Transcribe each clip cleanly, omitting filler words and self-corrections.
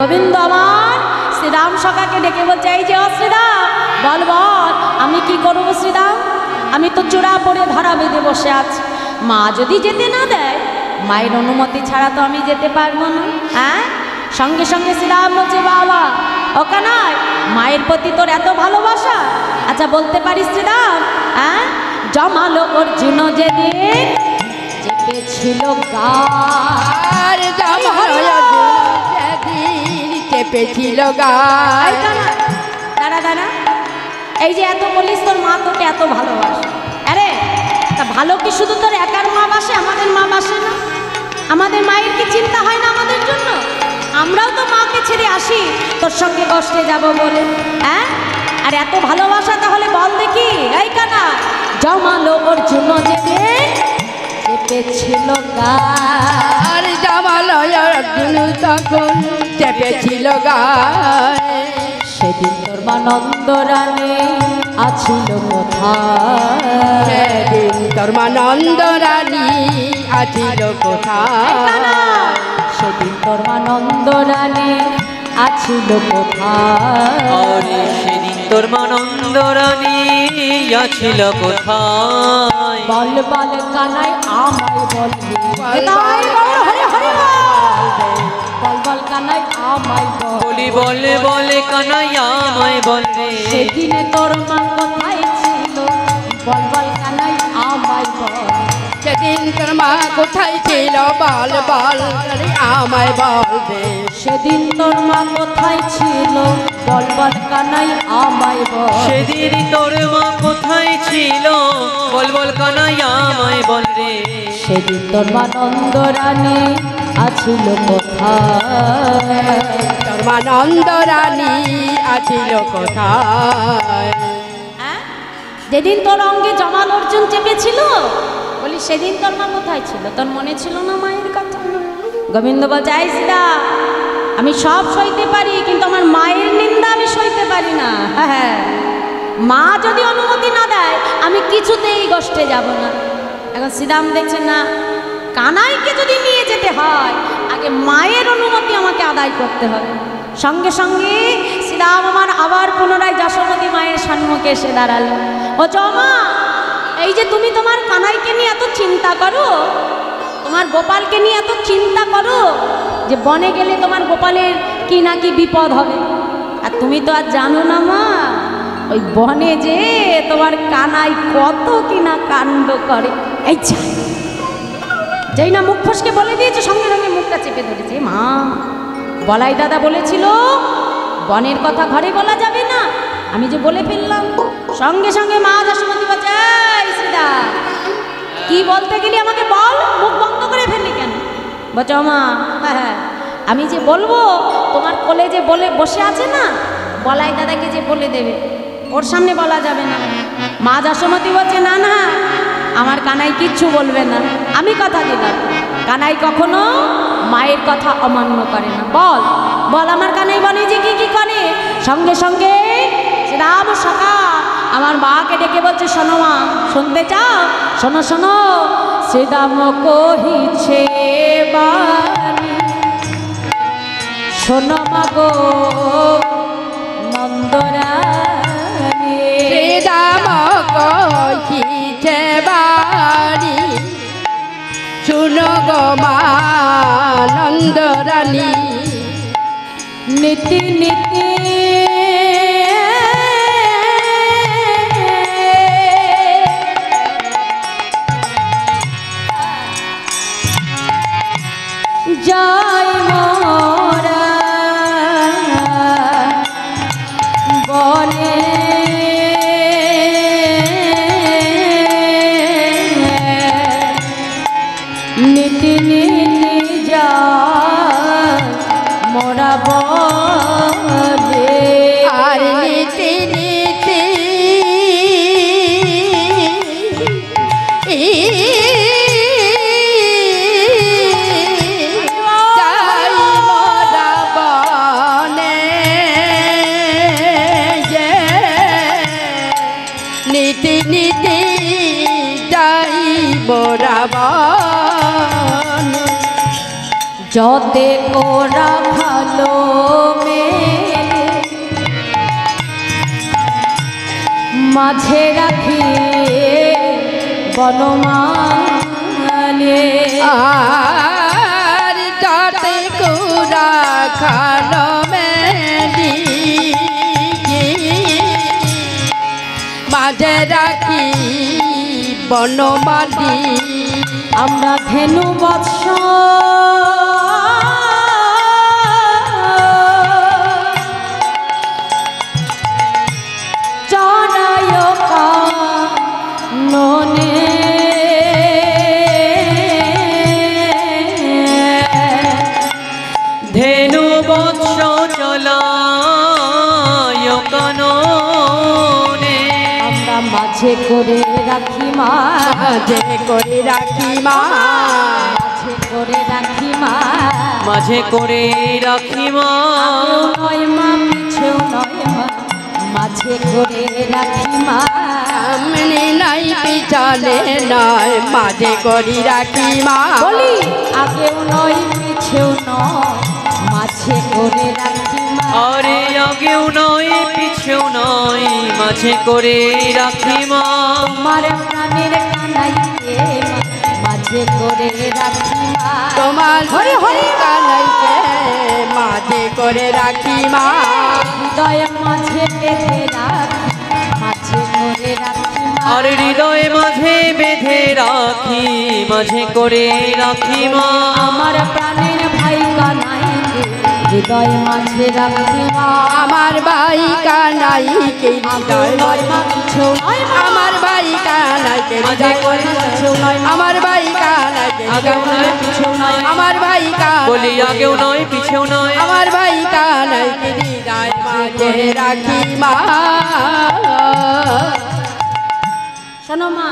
গোবিন্দ আমার শ্রীরাম সখাকে ডেকে বলছে, এই যে শ্রীরাম, বল বল আমি কি করবো শ্রীরাম, আমি তো চূড়া পরে ধরা বেঁধে বসে আছি, মা যদি যেতে না দেয়, মায়ের অনুমতি ছাড়া তো আমি যেতে পারবো না। হ্যাঁ, সঙ্গে সঙ্গে শ্রীরাম বলছে, বাবা ও কানাই, মায়ের প্রতি তোর এত ভালোবাসা, আচ্ছা বলতে পারিস শ্রীরাম, হ্যাঁ জমালো অর্জুন যেদিন চেপেছিল গার, চেপেছিল গার। দাঁড়া দাঁড়া, এই যে এত বলিস তোর মা তোকে এত ভালোবাসে, আরে তা ভালো কি শুধু তোর একার মা বাসে, আমাদের মা বাসে না? আমাদের মায়ের কি চিন্তা হয় না আমাদের জন্য? আমরাও তো মাকে ছেড়ে আসি তোর সঙ্গে কষ্টে যাব বলে। হ্যাঁ, আর এত ভালোবাসা তাহলে বল দেখি, এই কানা জমালো অর্জুন যেদিন চেপেছিল গার, জমালো অর্জুন তখন চেপেছিল গার, সেদিন তোর মা নন্দ রানী আছিল কোথায়, সেদিন তোর মা নন্দ রানী আছিল কোথায়, সেদিন তোর মা নন্দ রানী আছিল কোথায়, সেদিন তোর মা নন্দ রানী আছিল কোথায়, বল বল কানাই আমায় বলবি, বল বল কানাই আমায় বলি বলে বলে কানাই আমায় বলে, সেদিনে তোর মা কোথায় ছিল, বল বল কানাই আমায় বল, সেদিন তোর মা কোথায় ছিল, বল বল আমায় বলবে, সেদিন তোর মা কোথায় ছিল, বল বল কানাই আমায় বল, সেদিন তোর মা কোথায় ছিল, বল বল কানাই আমায় বল রে, সেদিন তোর মা নন্দ রানী আছিল কোথায়, তোর মা নন্দ রানী আছিল কোথায়, যেদিন তোর অঙ্গে জমাল অর্জুন চেপেছিল, বলি সেদিন তোর মা কোথায় ছিল, তোর মনে ছিল না মায়ের কথা? গোবিন্দ বলছে, আই সীতা, আমি সব সইতে পারি কিন্তু আমার মায়ের নিন্দা আমি সইতে পারি না। হ্যাঁ, মা যদি অনুমতি না দেয় আমি কিছুতেই কষ্টে যাব না। এখন শ্রীরাম দেখছেন না, কানাইকে যদি নিয়ে যেতে হয় আগে মায়ের অনুমতি আমাকে আদায় করতে হবে। সঙ্গে সঙ্গে শ্রীরাম আমার আবার পুনরায় যশোমতী মায়ের সম্মুখে এসে দাঁড়ালো। ও জমা, এই যে তুমি তোমার কানাইকে নিয়ে এত চিন্তা করো, তোমার গোপালকে নিয়ে এত চিন্তা করো যে বনে গেলে তোমার গোপালের কি না কি বিপদ হবে, আর তুমি তো আর জানো না মা, ওই বনে যে তোমার কানাই কত কি না কাণ্ড করে। এই যেই না মুখ ফসকে বলে দিয়েছে, সঙ্গে সঙ্গে মুখটা চেপে ধরেছে। মা, বলাই দাদা বলেছিল বনের কথা ঘরে বলা যাবে না, আমি যে বলে ফেললাম। সঙ্গে সঙ্গে মা যশোমতী বলছে, এই সীতা, কি বলতে গেলি আমাকে বল, মুখ বন্ধ করে ফেললি কেন? বলছো মা, হ্যাঁ আমি যে বলবো, তোমার কোলে যে বলে বসে আছে না, বলাই দাদাকে যে বলে দেবে, ওর সামনে বলা যাবে না। মা যশোমতী বলছে, না না, আমার কানাই কিচ্ছু বলবে না, আমি কথা দিলাম, কানাই কখনো মায়ের কথা অমান্য করে না। বল বল আমার কানাই বলে যে কি কি করে। সঙ্গে সঙ্গে রাম সখা আমার মাকে ডেকে বলছে, শোনো মা, শুনতে চাও? শোনো শোনো, শ্রীরাম কহিছে বাণী, শোনো মা গো নন্দরানী, শ্রীরাম কহিছে বাণী, শুনো গো মা নন্দরানী, নীতি নীতি যাই মোরা বনে, নীতি নীতি যাই মোরা বনে, আর নীতি নীতি যাই মোরা বনে, নীতি নীতি যাই মোরা বনে, যতে কোরা ভালো বনমালে আর যাতে কুরা খালো মেডি মাঝে রাখি বনমালি আমরা ধেনু বৎস চড়ায় কাননে ধেনু বৎস চলায় কাননে আমরা মাঝে করে রাখি মা মাঝে করে রাখি মা মাঝে করে রাখি মা মাঝে করে রাখি মা আগেও নয় মা পিছেও নয় মা মাঝে করে রাখি মা সামনে নাই পিছনে নয় মাঝে করি রাখি মা বলি আগেও নয় পিছেও নয় মাঝে করে রাখি মা আরে আগেও নয় পিছেও নয় মাঝে করে রাখি মা তোমার প্রাণের কানাইকে মা মাঝে করে রাখি মা তোমার হরি হরি কানাইকে মাঝে করে রাখি মা হৃদয়ের মাঝে বেঁধে রাখি মাঝে করে রাখি মা আর হৃদয়ে মাঝে বেঁধে রাখি মাঝে করে রাখি মা আমার প্রাণের ভাই কানাইকে হৃদয় মাঝে রাখি মা আমার ভাই কানাইকে আগেও নয় মা পিছেও নয় মা আমার ভাই কানাইকে মাঝে করে পিছেও নয় মা আমার ভাই কানাইকে আগেও নয় পিছেও নয় আমার ভাই বলি কানাইকে আগেও নয় পিছেও নয় আমার ভাই কানাইকে হৃদয় মাঝে রাখি মা শোনো মা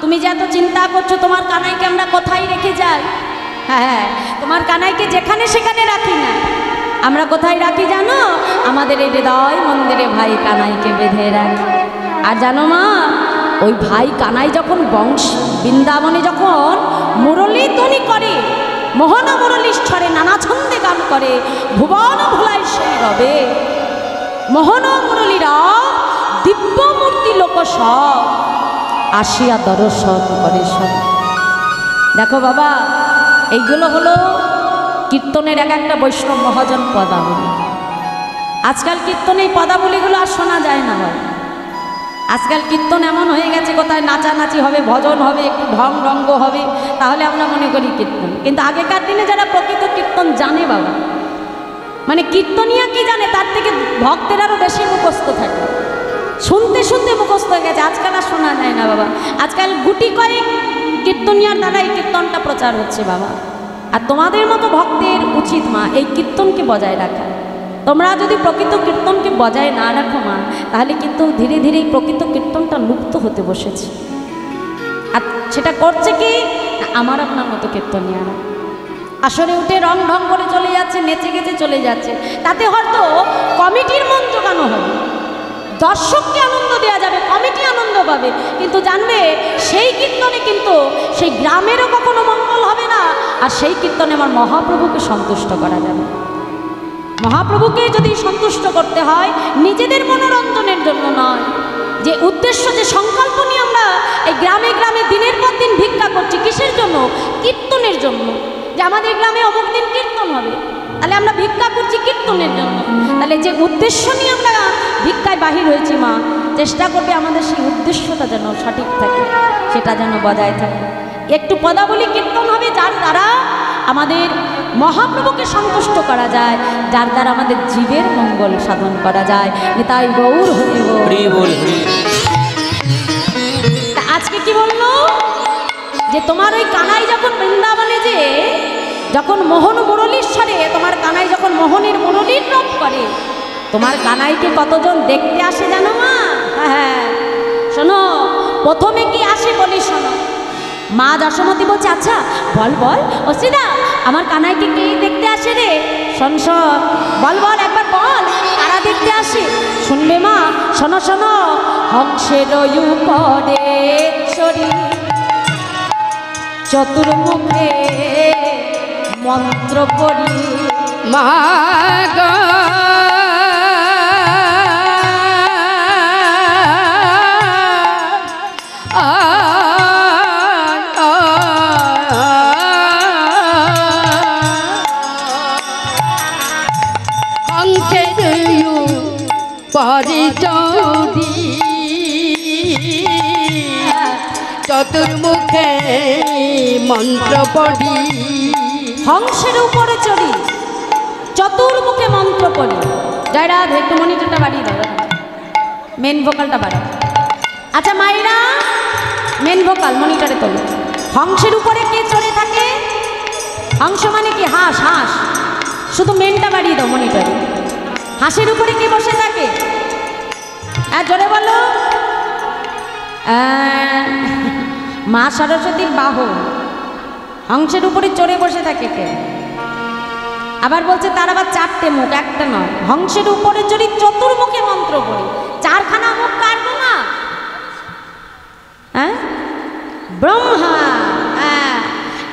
তুমি যে এত চিন্তা করছো তোমার কানাইকে আমরা কোথায় রেখে যাই হ্যাঁ তোমার কানাইকে যেখানে সেখানে রাখি না আমরা কোথায় রাখি জানো আমাদের এই হৃদয় মন্দিরে ভাই কানাইকে বেঁধে রাখি আর জানো মা ওই ভাই কানাই যখন বৃন্দাবনে যখন মুরলী ধ্বনি করে মোহন মুরলীশ্বরে নানা ছন্দে গান করে ভুবন ভোলায় সেই রবে মোহন মুরলীরা দিব্য মূর্তি লোক সব আসিয়া দর্শন করে সব দেখো বাবা এইগুলো হলো কীর্তনের এক একটা বৈষ্ণব মহাজন পদাবলী আজকাল কীর্তনে এই পদাবলীগুলো আর শোনা যায় না হয় আজকাল কীর্তন এমন হয়ে গেছে কোথায় নাচানাচি হবে ভজন হবে একটু ঢং রঙ্গ হবে তাহলে আমরা মনে করি কীর্তন কিন্তু আগেকার দিনে যারা প্রকৃত কীর্তন জানে বাবা মানে কীর্তনিয়া কি জানে তার থেকে ভক্তের আরও বেশি মুখস্থ থাকে শুনতে শুনতে মুখস্থ হয়ে গেছে আজকাল আর শোনা যায় না বাবা আজকাল গুটি কয়েক কীর্তনিয়ার দ্বারা এই কীর্তনটা প্রচার হচ্ছে বাবা আর তোমাদের মতো ভক্তের উচিত মা এই কীর্তনকে বজায় রাখা তোমরা যদি প্রকৃত কীর্তনকে বজায় না রাখো মা তাহলে কিন্তু ধীরে ধীরে এই প্রকৃত কীর্তনটা লুপ্ত হতে বসেছে আর সেটা করছে কি আমার আপনার মতো কীর্তনিয়ারা আসরে উঠে রং ঢং করে চলে যাচ্ছে নেচে গেছে চলে যাচ্ছে তাতে হয়তো কমিটির মন জোগানো হবে দর্শককে আনন্দ দেওয়া যাবে কমিটি আনন্দ পাবে কিন্তু জানবে সেই কীর্তনে কিন্তু সেই গ্রামেরও কখনো মঙ্গল হবে না আর সেই কীর্তনে আমার মহাপ্রভুকে সন্তুষ্ট করা যাবে মহাপ্রভুকে যদি সন্তুষ্ট করতে হয় নিজেদের মনোরঞ্জনের জন্য নয় যে উদ্দেশ্য যে সংকল্প নিয়ে আমরা এই গ্রামে গ্রামে দিনের পর দিন ভিক্ষা করছি কিসের জন্য কীর্তনের জন্য যে আমাদের গ্রামে অমুক দিন কীর্তন হবে তাহলে আমরা ভিক্ষা করছি কীর্তনের জন্য তাহলে যে উদ্দেশ্য নিয়ে আমরা ভিক্ষায় বাহির হয়েছি মা চেষ্টা করবে আমাদের সেই উদ্দেশ্যটা যেন সঠিক থাকে সেটা যেন বজায় থাকে একটু পদাবলী কীর্তন হবে যার দ্বারা আমাদের মহাপ্রভুকে সন্তুষ্ট করা যায় যার দ্বারা আমাদের জীবের মঙ্গল সাধন করা যায় তাই গৌর হরি বল আজকে কি বললো যে তোমার ওই কানাই যখন বৃন্দাবনে যে যখন মোহন মুরলীশ্বরে তোমার কানাই যখন মোহনের মুরলীর রূপ করে তোমার কানাইকে কতজন দেখতে আসে জানো মা হ্যাঁ শোনো প্রথমে কি আসে বলি শোনো মা যশোমতী বলছে আচ্ছা বল বল অসিদা আমার কানাইকে কে দেখতে আসে রে শোন শোন বল বল একবার বল কারা দেখতে আসে শুনবে মা শোনো শোনো হংসের উপরে চড়ি চতুর্মুখে মন্ত্র পড়ি মা গো হংসের পরে চৌরি চতুর্মুখে মন্ত্র পড়ি হংসের উপরে চড়ি চতুর্মুখে মন্ত্র পড়ি। জয় রাধে, একটু মনিটরটা বাড়িয়ে দাও, মেন ভোকালটা বাড়াও। আচ্ছা মাইরা, মেন ভোকাল মনিটরে তোলো। হংসের উপরে কে চড়ে থাকে? হংস মানে কি? হাঁস। হাঁস, শুধু মেনটা বাড়িয়ে দাও মনিটরে। হাঁসের উপরে কে বসে থাকে? জোরে বলো। মা সরস্বতীর বাহন হংসের উপরে চড়ে বসে থাকে কে? আবার বলছে তার আবার চারটে মুখ, একটা নয়। হংসের উপরে চড়ি চতুর্মুখে মন্ত্র পড়ি। চারখানা মুখ কার না? হ্যাঁ, ব্রহ্মা।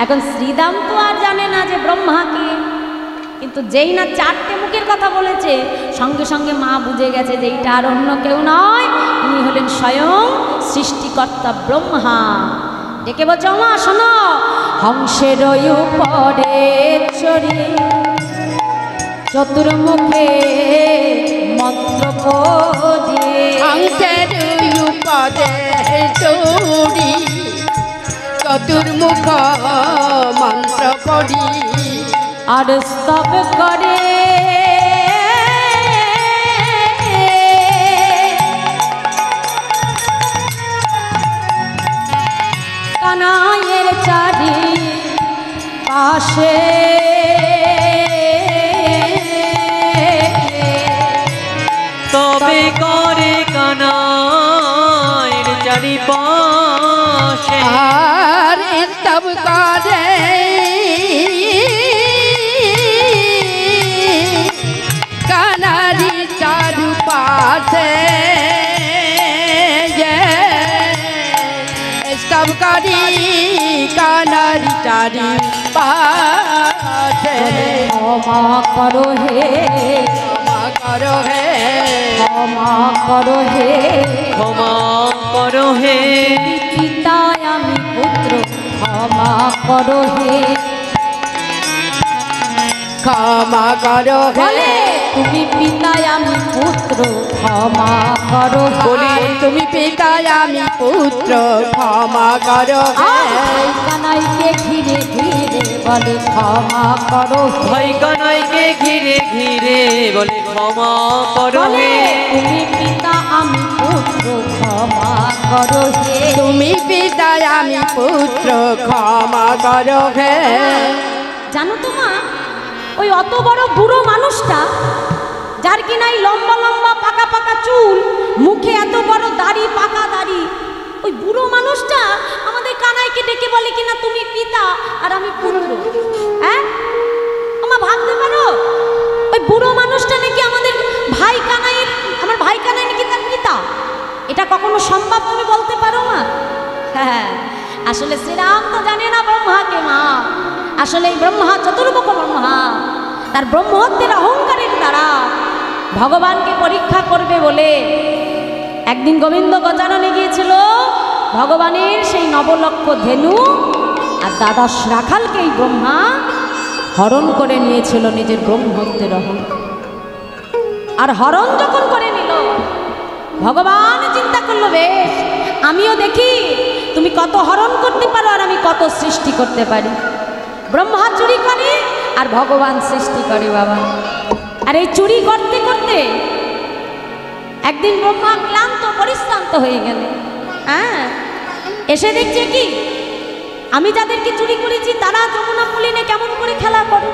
এখন শ্রীদাম তো আর জানে না যে ব্রহ্মা কে, কিন্তু যেই না চারটে মুখের কথা বলেছে সঙ্গে সঙ্গে মা বুঝে গেছে যে এইটা আর অন্য কেউ নয়, ইনি হলেন স্বয়ং সৃষ্টিকর্তা ব্রহ্মা। ডেকে বলছো মা শোনো, হংসের উপরে চড়ি চতুর্মুখে মন্ত্র পড়ি। হংসের উপরে চড়ি চতুর্মুখ মন্ত্র পড়ি আর স্তব করে কানাইয়ের চারি পাশে তবে করে কানাইয়ের চারিপাশে আর স্তব করে কানারি চারুপাশে স্তব করি কানারি চারিপাশে। ক্ষমা করো হে, ক্ষমা করো হে, ক্ষমা করো হে, ক্ষমা করো হে পিতা আমি পুত্র ক্ষমা করো হে। ক্ষমা করো হে, বলে তুমি পিতা আমি পুত্র ক্ষমা করো হে। বলি তুমি পিতা আমি পুত্র ক্ষমা করো হে। আর কানাইকে ঘিরে ঘিরে বলে ক্ষমা করো হে। ভাই কানাইকে ঘিরে ঘিরে বলে ক্ষমা করো বলে হে তুমি পিতা আমি পুত্র ক্ষমা করো হে। তুমি পিতা আমি পুত্র ক্ষমা করো হে। জানো তো মা, ওই অত বড় বুড়ো মানুষটা যার কিনা এই লম্বা লম্বা পাকা পাকা চুল, মুখে এত বড় দাড়ি, পাকা দাড়ি, ওই বুড়ো মানুষটা আমাদের কানাইকে ডেকে বলে কিনা তুমি পিতা আর আমি পুত্র। হ্যাঁ আমার ভাবতে পারো, ওই বুড়ো মানুষটা নাকি আমাদের ভাই কানাইয়ের, আমার ভাই কানাই নাকি তার পিতা। এটা কখনো সম্ভব তুমি বলতে পারো না? হ্যাঁ, আসলে শ্রীরাম তো জানে না ব্রহ্মাকে মা। আসলে এই ব্রহ্মা চতুর্মুখ ব্রহ্মা তার ব্রহ্মত্বের অহংকারের দ্বারা ভগবানকে পরীক্ষা করবে বলে একদিন গোবিন্দ গজাননে গিয়েছিল ভগবানের সেই নবলক্ষ ধেনু আর দ্বাদশ রাখালকে এই ব্রহ্মা হরণ করে নিয়েছিল নিজের ব্রহ্মত্বের অহংকার। আর হরণ যখন করে নিল, ভগবান চিন্তা করলো বেশ আমিও দেখি তুমি কত হরণ করতে পারো আর আমি কত সৃষ্টি করতে পারি। ব্রহ্মা চুরি করে আর ভগবান সৃষ্টি করে বাবা। আর এই চুরি করতে করতে একদিন ব্রহ্মা ক্লান্ত পরিশ্রান্ত হয়ে গেল। হ্যাঁ, এসে দেখছে কি আমি যাদেরকে চুরি করেছি তারা যমুনা পুলিনে কেমন করে খেলা করে।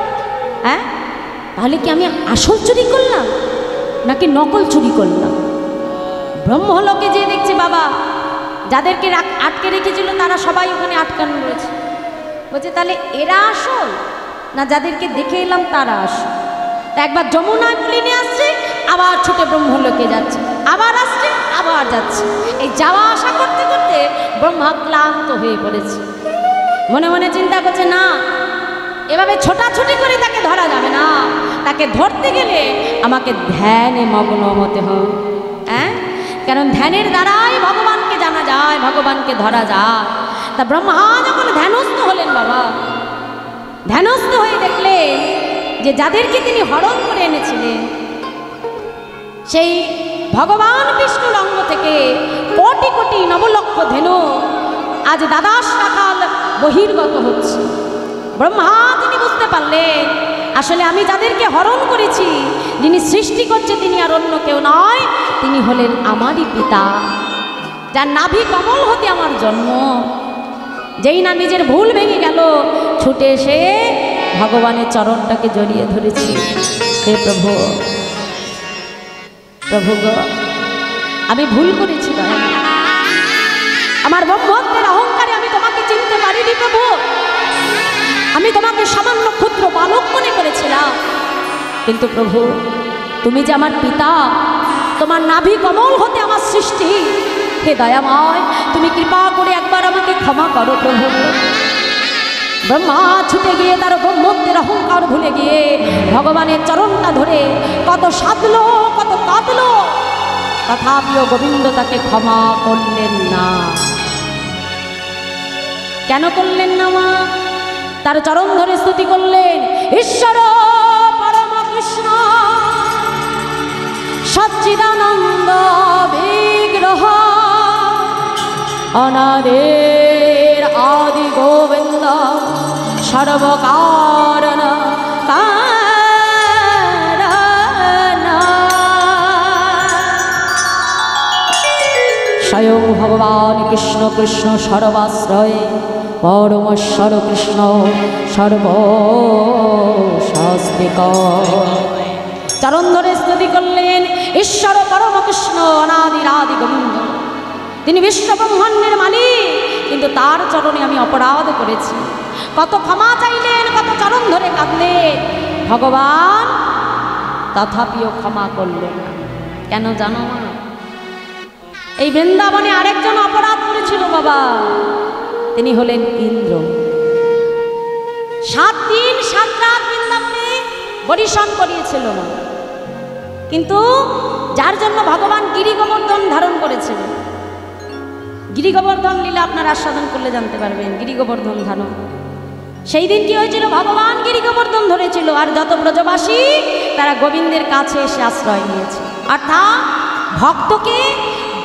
হ্যাঁ, তাহলে কি আমি আসল চুরি করলাম নাকি নকল চুরি করলাম? ব্রহ্মলোকে যে দেখছে বাবা যাদেরকে আটকে রেখেছিল তারা সবাই ওখানে আটকানো রয়েছে। বলছে তাহলে এরা আসল না যাদেরকে দেখে এলাম তারা আসল? একবার যমুনায় পুলিনে আসছে, আবার ছুটে ব্রহ্মলোকে যাচ্ছে, আবার আসছে, আবার যাচ্ছে। এই যাওয়া আসা করতে করতে ব্রহ্মা ক্লান্ত হয়ে পড়েছে। মনে মনে চিন্তা করছে না, এভাবে ছোটাছুটি করে তাকে ধরা যাবে না, তাকে ধরতে গেলে আমাকে ধ্যানে মগ্ন হতে হবে। হ্যাঁ, কারণ ধ্যানের দ্বারাই ভগবানকে জানা যায়, ভগবানকে ধরা যায়। তা ব্রহ্মা যখন ধ্যানস্থ হলেন বাবা, ধ্যানস্থ হয়ে দেখলেন যে যাদেরকে তিনি হরণ করে এনেছিলেন সেই ভগবান বিষ্ণুর অঙ্গ থেকে কোটি কোটি নবলক্ষ ধেনু আজ দ্বাদশ রাখাল বহির্গত হচ্ছে। ব্রহ্মা তিনি বুঝতে পারলেন আসলে আমি যাদেরকে হরণ করেছি, যিনি সৃষ্টি করছে তিনি আর অন্য কেউ নয়, তিনি হলেন আমারই পিতা, যার নাভি কমল হতে আমার জন্ম। যেই না নিজের ভুল ভেঙে গেল, ছুটে এসে ভগবানের চরণটাকে জড়িয়ে ধরেছি। হে প্রভু, প্রভু গো, আমি ভুল করেছি, আমার ব্রহ্মত্বের অহংকারে আমি তোমাকে চিনতে পারিনি প্রভু। আমি তোমাকে সামান্য ক্ষুদ্র বালক মনে করেছিলাম, কিন্তু প্রভু তুমি যে আমার পিতা, তোমার নাভি কমল হতে আমার সৃষ্টি। হে দয়াময়, তুমি কৃপা করে একবার আমাকে ক্ষমা করো প্রভু। ব্রহ্মা ছুটে গিয়ে তার ব্রহ্মত্বের অহংকার ভুলে গিয়ে ভগবানের চরণটা ধরে কত সাধলো, কত কাঁদলো, তথাপিও গোবিন্দ তাকে ক্ষমা করলেন না। কেন করলেন না মা? তার চরণ ধরে স্তুতি করলেন, ঈশ্বর পরম কৃষ্ণ সচ্চিদানন্দ বিগ্রহ অনাদের আদি গোবিন্দ সর্বকারণ কারণ। স্বয়ং ভগবান কৃষ্ণ, কৃষ্ণ সর্বাশ্রয় পরমেশ্বর কৃষ্ণ সর্বশাস্ত্রিক। চরণ ধরে স্তুতি করলেন, ঈশ্বর পরম কৃষ্ণ অনাদির আদি গোবিন্দ, তিনি বিশ্ব ব্রহ্মাণ্ডের মালিক, কিন্তু তার চরণে আমি অপরাধ করেছি। কত ক্ষমা চাইলেন, কত চরণ ধরে কাঁদলেন ভগবান, তথাপিও ক্ষমা করলেন। কেন জানো না? এই বৃন্দাবনে আরেকজন অপরাধ করেছিল বাবা, তিনি হলেন ইন্দ্র। 7 দিন 7 রাত বৃন্দাবনে বরিশন করিয়েছিল না, কিন্তু যার জন্য ভগবান গিরি গোবর্ধন ধারণ করেছিলেন। গিরি গোবর্ধন লীলা আপনারা আস্বাদন করলে জানতে পারবেন। গিরি গোবর্ধন ধারণ, সেই দিন কি হয়েছিল? ভগবান গিরি গোবর্ধন ধরেছিল, আর যত ব্রজবাসী তারা গোবিন্দের কাছে এসে আশ্রয় নিয়েছে, অর্থাৎ ভক্তকে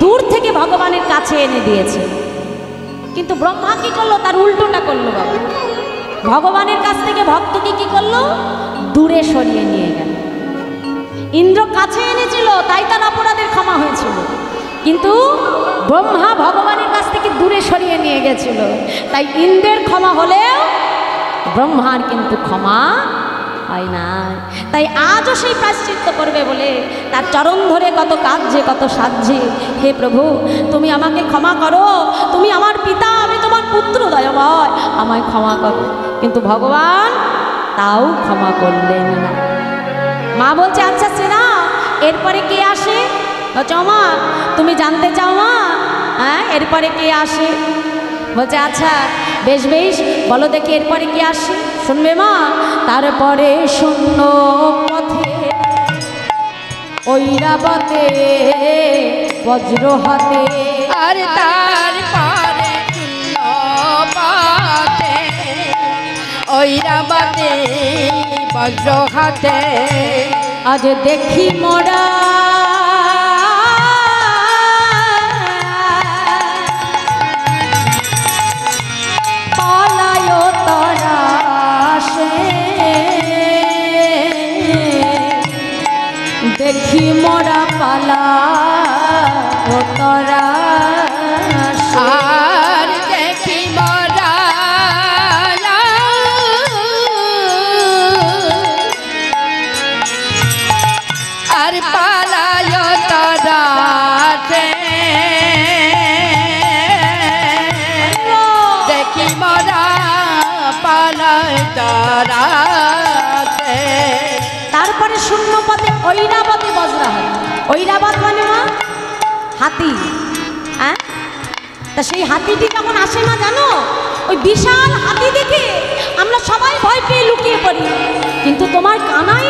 দূর থেকে ভগবানের কাছে এনে দিয়েছে। কিন্তু ব্রহ্মা কি করলো? তার উল্টোটা করলো বাবা। ভগবানের কাছ থেকে ভক্তকে কি করলো? দূরে সরিয়ে নিয়ে গেল। ইন্দ্র কাছে এনেছিল, তাই তার অপরাধের ক্ষমা হয়েছিল, কিন্তু ব্রহ্মা ভগবানের কাছ থেকে দূরে সরিয়ে নিয়ে গেছিল, তাই ইন্দ্রের ক্ষমা হলেও ব্রহ্মার কিন্তু ক্ষমা হয় না। তাই আজও সেই প্রায়শ্চিত্ত করবে বলে তার চরণ ধরে কত কাঁদছে, কত সাজছে, হে প্রভু তুমি আমাকে ক্ষমা করো, তুমি আমার পিতা, আমি তোমার পুত্র, দয়াময় আমায় ক্ষমা করো। কিন্তু ভগবান তাও ক্ষমা করলেন না। মা বলছে, আচ্ছা সেনা এরপরে কে আসে? বলছে, মা তুমি জানতে চাও মা? হ্যাঁ, এরপরে কে আসে? বলছে, আচ্ছা বেশ বেশ বলো দেখি এরপরে কে আসে, শুনবে মা? তারপরে শূন্য পথে ঐরাবতে বজ্র হাতে, আর তারপরে শূন্য পথে ঐরাবতে বজ্র হাতে, আজ দেখি মোরা পালায় তারা সে, দেখি মোরা পালায় তারা, আর দেখি মরা আর পালায় তারা, দেখি মরা পালায় তারা। তারপরে শূন্য পথে ঐরাবতে বজ্রাহাত। ঐরাবত মানে মা হাতি। হ্যাঁ, তা সেই হাতিটি যখন আসে মা জানো, ওই বিশাল হাতি দেখে আমরা সবাই ভয় পেয়ে লুকিয়ে পড়ি, কিন্তু তোমার কানাই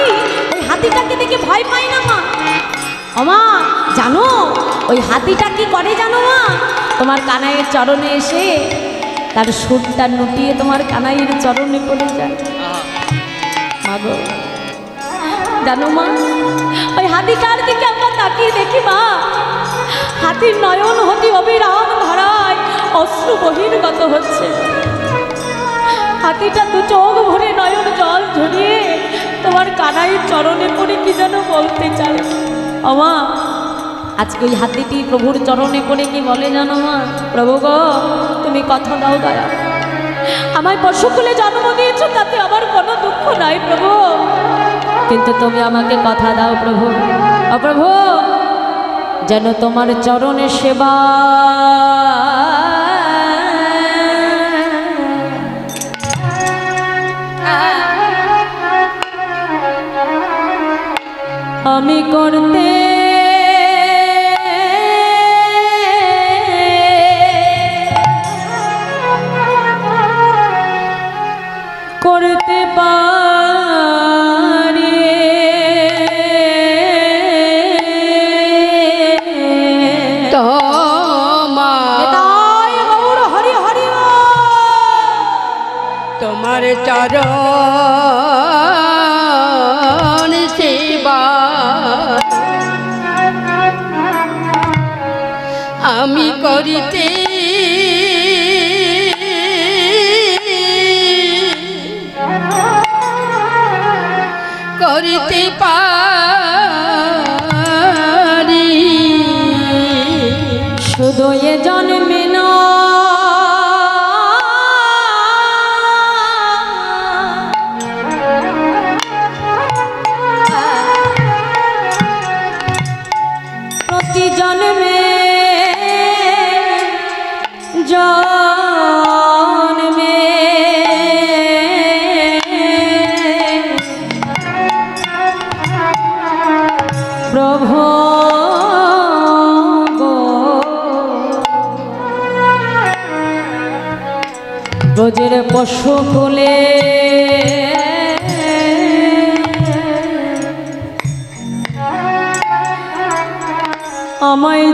ওই হাতিটাকে দেখে ভয় পায় না মা। ও মা জানো ওই হাতিটা কি করে জানো মা? তোমার কানাইয়ের চরণে এসে তার সুরটা নুটিয়ে তোমার কানাইয়ের চরণে পড়ে যায়। মা গো জানো মা, ওই হাতিটার দিকে আমরা তাকিয়ে দেখি মা, হাতির নয়ন হতে অবিরাম ধারায় অশ্রু বহির্গত হচ্ছে। হাতিটা দু চোখ ভরে নয়ন জল ঝরিয়ে তোমার কানাইয়ের চরণে পড়ে কি যেন বলতে চায়। আমা আজকে ওই হাতিটি প্রভুর চরণে পড়ে কি বলে জানো মা, প্রভু গো তুমি কথা দাও দয়া, আমায় পশুকুলে জন্ম দিয়েছো তাতে আমার কোনো দুঃখ নাই প্রভু, কিন্তু তুমি আমাকে কথা দাও প্রভু, ও প্রভু যেন তোমার চরণে সেবা আমি করতে পারি। তোমার চরণ সেবা আমি করিতে করিতে পারি, শুধু এ জন্মে না প্রতি জন্মে জন্মে প্রভু গো ব্রজের পশু কুলে আমায়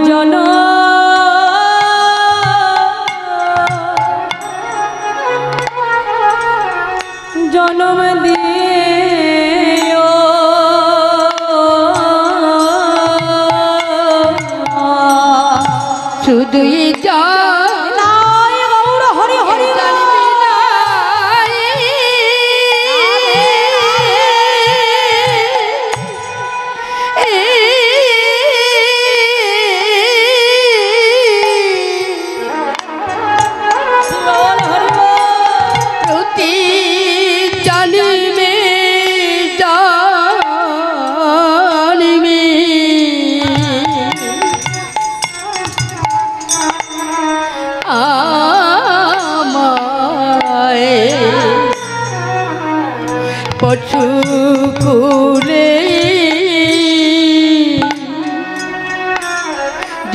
জনম দিও, শুধু হরি হরি প্রতি জন্মে জন্মে আমায় পশু কুলে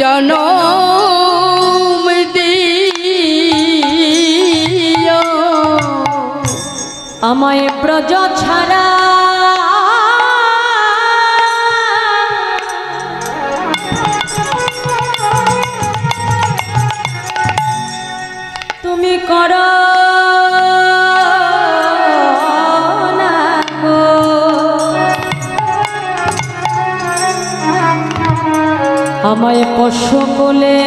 জনম দিও, আমায় ব্রজ ছাড়া তুমি করো না গো, আমায় পশু কোলে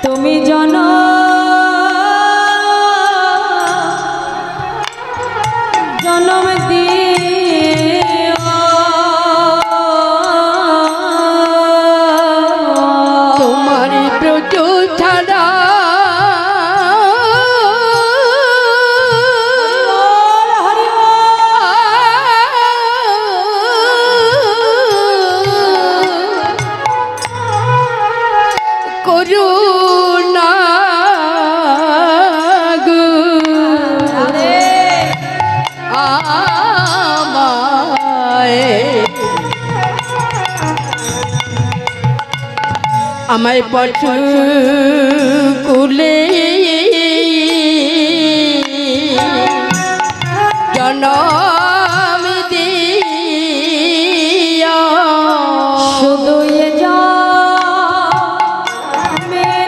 তুমি জনম দিও, তোমার ব্রজ ছাড়া করুণা গো আমায় পশু কুলে জনম দিও, শুধু এ জন্মে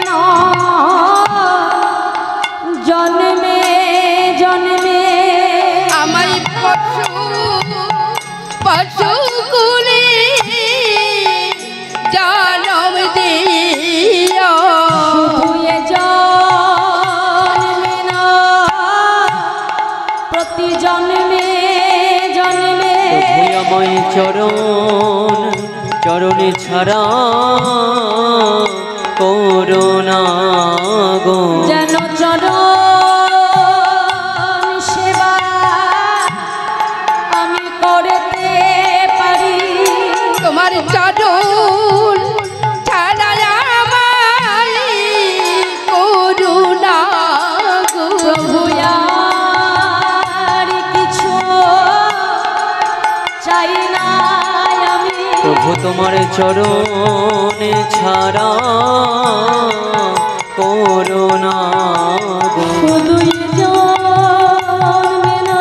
না জন্মে পশু কুলে জনম দিও শুধু এ জন্মে না, প্রতি জন্মে জন্মে আমায় চরণে ছাড়া করুণা গো। যেন চরণ সেবা আমি করতে পারি। তোমার চরণ ছাড়া আমায় করুণা গো। প্রভু আর কিছু চাই না আমি। প্রভু তোমার চরণে ছাড়া করুণা গো। শুধু এ জন্মে না,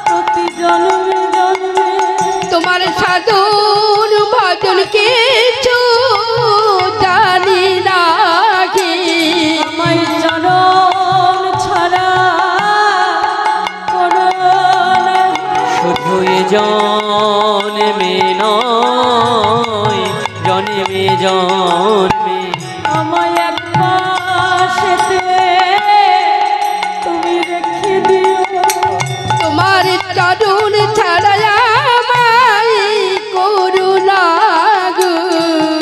প্রতি জন্মে জন্মে তোমার সাধন ভজন কিছু জানি না কি। আমায় চরণ ছাড়া করো না। শুধু এ জন্মে নয় জন্মে জন্মে আমায় এক পাশেতে তুমি রেখে দিও। তোমার চরণ ছাড়া আমায় করুণা গো।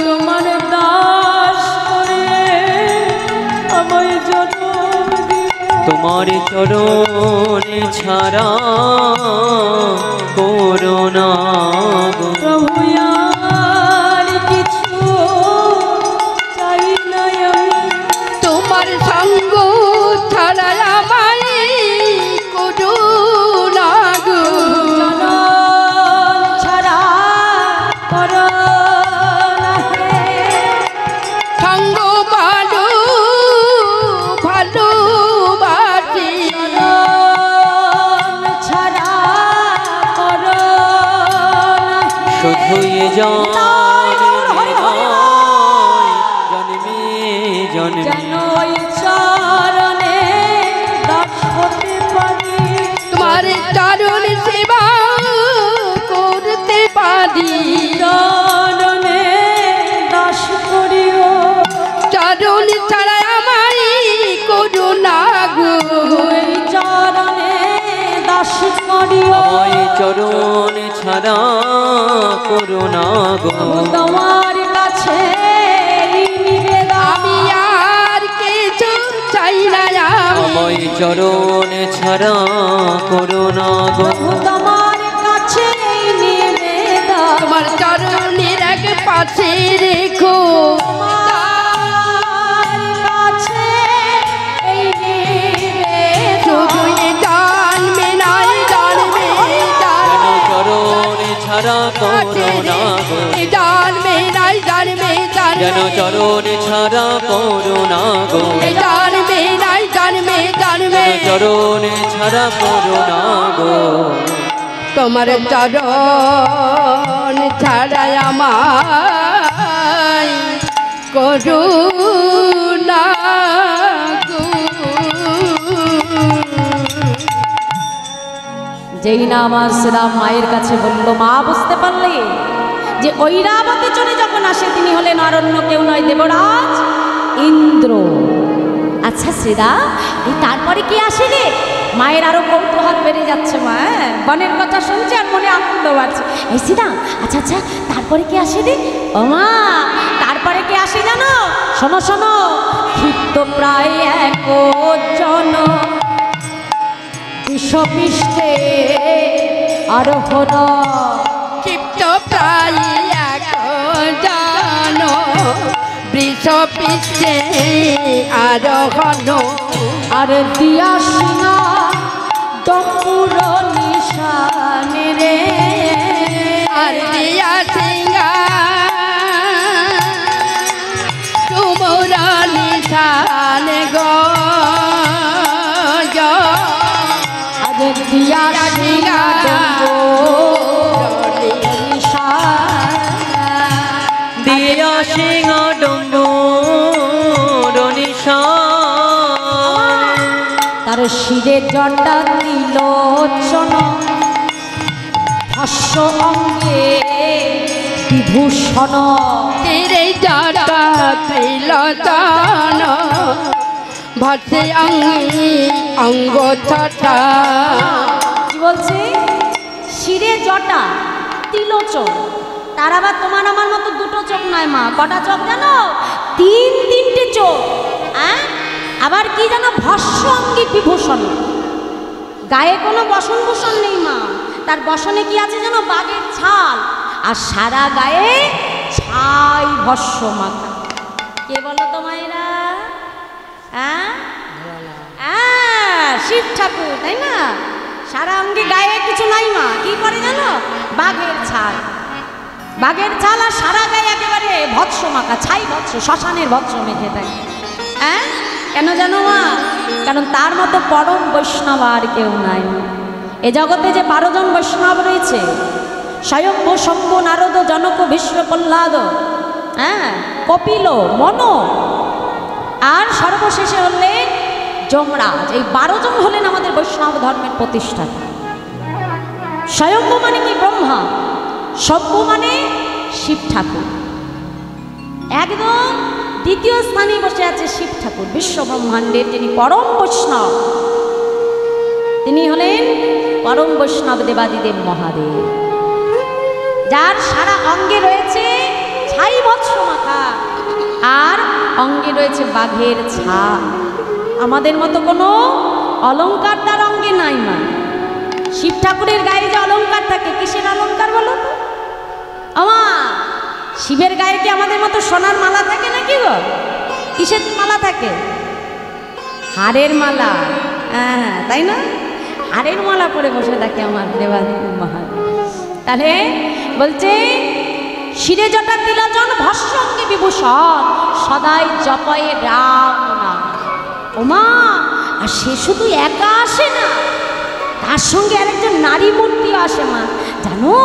তোমার দাস করে আমায় জন্ম দিও। তোমার চরণে ছাড়া করুণা গো। প্রভু আর কিছু চাই না আমি। তোমার সঙ্গ ছাড়া আমায় করুণা গো। চরণ ছাড়া করো না হে। সঙ্গ ভালো ভালোবাসি চরণ ছাড়া করো না হে। শুধু এ জন্মে নয় জন্মে জন্মে যেন ওই চরণে দাস হতে পারি। তোমার চরণ সেবা করতে পারি। চরণে দাস করিও। চরণ ছাড়া আমায় করুণা গো। ওই চরণে দাস করিও। আমায় চরণে ছাড়া করুণা গো। তোমার কাছে এই নিবেদন। আমি আর কিছু চাই না আমি। আমায় চরণে ছাড়া করুণা গো। প্রভু তোমার কাছে এই নিবেদন। তোমার চরণের এক পাশে রেখো। তোমার কাছে এই নিবেদন। শুধু এ জন্মে নয় জন্মে যেন চরণে ছাড়া করুণা গো। জন্মে নয় জন্মে যেন চরণে ছাড়া করুণা গো। জন্মে নয় জন্মে জন্মে যেন চরণে ছাড়া করুণা গো। তোমার চরণ ছাড়া আমায় করুণা গো। যেই না আমার শ্রীরাম মায়ের কাছে বলল, মা বুঝতে পারলে যে ঐরাবতী চলে যখন আসে তিনি হলেন অরণ্য কেউ নয় দেবরাজ ইন্দ্র। আচ্ছা শ্রীরাম, এই তারপরে কি আসে রে? মায়ের আরো কৌতূহল বেড়ে যাচ্ছে। মা বনের কথা শুনছে আর মনে আনন্দ বাড়ছে। এই শ্রীরাম, আচ্ছা আচ্ছা তারপরে কি আসে রে? ও মা, তারপরে কি আসে জানো? শোনো শোনো। ক্ষিপ্ত প্রায় এক জন বিষপৃষ্ঠে আরোহণ। ক্ষিপ্ত প্রায় এক জন বৃষ পিছে আরোহণ। আর দিয়া সিংহা দপুর নিশান রে। আর দিয়া সিংহা তুমর নিশান গো। আজ দিয়া সিংহা দপুর নিশান। দিয়া সিংহ ডম্বুর নিশান। তার শিরে জটা তিলোচন ভস্য অঙ্গে বিভূষণ তীরে জটা ত্রিলোচন ভস্যে অঙ্গ ছটা। কি বলছে? শিরে জটা তিলোচন, তার আবার তোমার আমার মতো দুটো চোখ নয় মা, কটা চোখ জানো? তিনটে চোখ। আবার কি জানো? ভস্য অঙ্গী বিভূষণ, গায়ে কোনো বসন ভূষণ নেই মা, তার বসনে কি আছে জানো? বাঘের ছাল, আর সারা গায়ে ছাই ভস্য মাখা। কে বলো তো মায়েরা? শিব ঠাকুর, তাই না? সারা অঙ্গে গায়ে কিছু নাই মা, কি করে জানো? বাঘের ছাল, বাঘের ছাল আর সারা গায়ে একেবারে ভৎস মাখা, ছাই ভৎস, শ্মশানের ভৎস মেখে থাকে। কেন জানো মা? কারণ তার মতো পরম বৈষ্ণব আর কেউ নাই। এ জগতে যে 12 জন বৈষ্ণব রয়েছে, স্বয়ম্ভ, শম্ভু, নারদ, জনক, ভীষ্ম, প্রহ্লাদ, কপিল, মনো, আর সর্বশেষে হলেন যমরাজ। এই 12 জন হলেন আমাদের বৈষ্ণব ধর্মের প্রতিষ্ঠাতা। স্বয়ম্ভ মানে কি? ব্রহ্মা। শম্ভু মানে শিব ঠাকুর। একদম দ্বিতীয় স্থানে বসে আছে শিব ঠাকুর, বিশ্ব ব্রহ্মাণ্ডের যিনি পরম বৈষ্ণব। তিনি হলেন পরম বৈষ্ণব দেবাদিদেব মহাদেব, যার সারা অঙ্গে রয়েছে ছাই ভৎস মাখা, আর অঙ্গে রয়েছে বাঘের ছাল। আমাদের মতো কোনো অলংকার তার অঙ্গে নাই মা। শিব ঠাকুরের গায়ে যে অলংকার থাকে, কিসের অলংকার বলো তো? শিবের গায়ে কি আমাদের মতো সোনার মালা থাকে নাকি গো? কিসের মালা থাকে? হাড়ের মালা। তাই না? হাড়ের মালা পরে বসে থাকে আমার দেবাদিদেব মহাদেব। তাহলে বলছে শিরে জটা তিলোচন ভস্য অঙ্গে বিভূষণ সদাই জপয়ে রাম নাম। ওমা, আর সে শুধু একা আসে না, তার সঙ্গে আরেকজন নারী মূর্তিও আসে মা, জানো?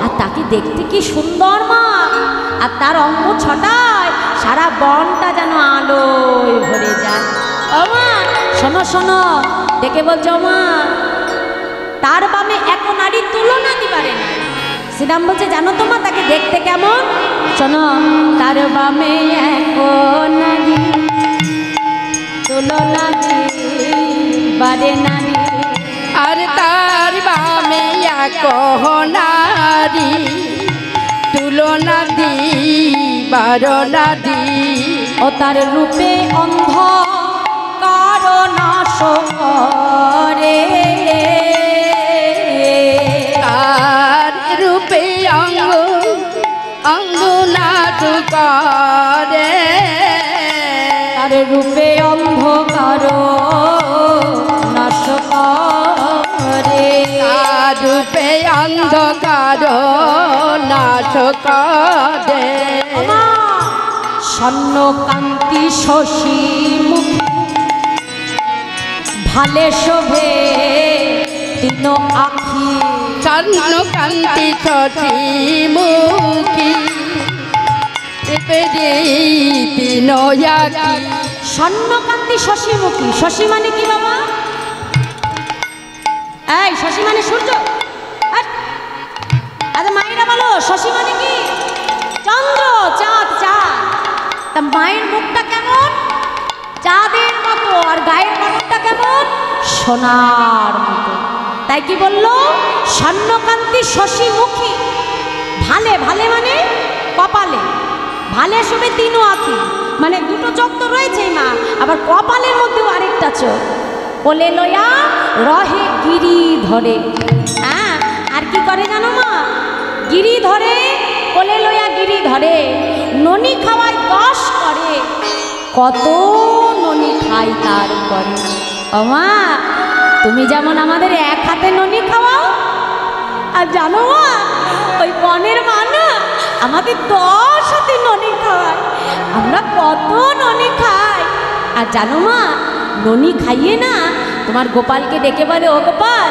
আর তাকে দেখতে কি সুন্দর মা, আর তার অঙ্গ ছটায় সারা বনটা যেন আলোয় ভরে যায়। ও মা, শোনো শোনো, দেখে বলছো মা, তার বামে এক নারী তুলনা দিবারে না। শ্রীরাম বলছে জানো তো মা, তাকে দেখতে কেমন? শোনো, তার বামে এক নারী তুলনা দিবারে নারী, আর তার বামে এক নারী তুলনা দিবার নারী। ও তার রূপে অন্ধ কারণাশ করে, তার রূপে অঙ্গ নাচ করে, তার রূপে অন্ধকার নাশ করে, তার রূপে অন্ধকার নাচ করে। স্বর্ণকান্তি শশী মুখী ভালে শোভে তিন আখি, স্বর্ণকান্তি শশী মুখী তিন আখি। স্বর্ণকান্তি শশীমুখী, শশী মানে কি বাবা? এই শশী মানে সূর্য। আচ্ছা মায়েরা বলো, শশী মানে কি? চন্দ্র, চাঁদ, চাঁদ। তা মায়ের মুখটা কেমন? চাঁদের মতো, আর গায়ের বর্ণটা কেমন? সোনার মতো। তাই কি বললো? স্বর্ণকান্তি শশীমুখী ভালে, ভালে মানে কপালে, ভালে শোভে তিন আখি, মানে দুটো চোখ তো রয়েছেই মা, আবার কপালের মধ্যেও আরেকটা চোখ। কোলে লয়া রহে গিরি ধরে। আর কি করে জানো মা? গিরি ধরে, কোলে লয়া গিরি ধরে, ননি খাওয়ায় 10 করে, কত ননি খাই তার করে। ও মা, তুমি যেমন আমাদের এক হাতে ননি খাওয়াও, আর জানো মা, ওই বনের মা না আমাদের 10 হাতে ননি খাওয়ায়। আমরা কত ননি খাই। আর জানো মা, ননি খাইয়ে না তোমার গোপালকে ডেকে বলে, ও গোপাল,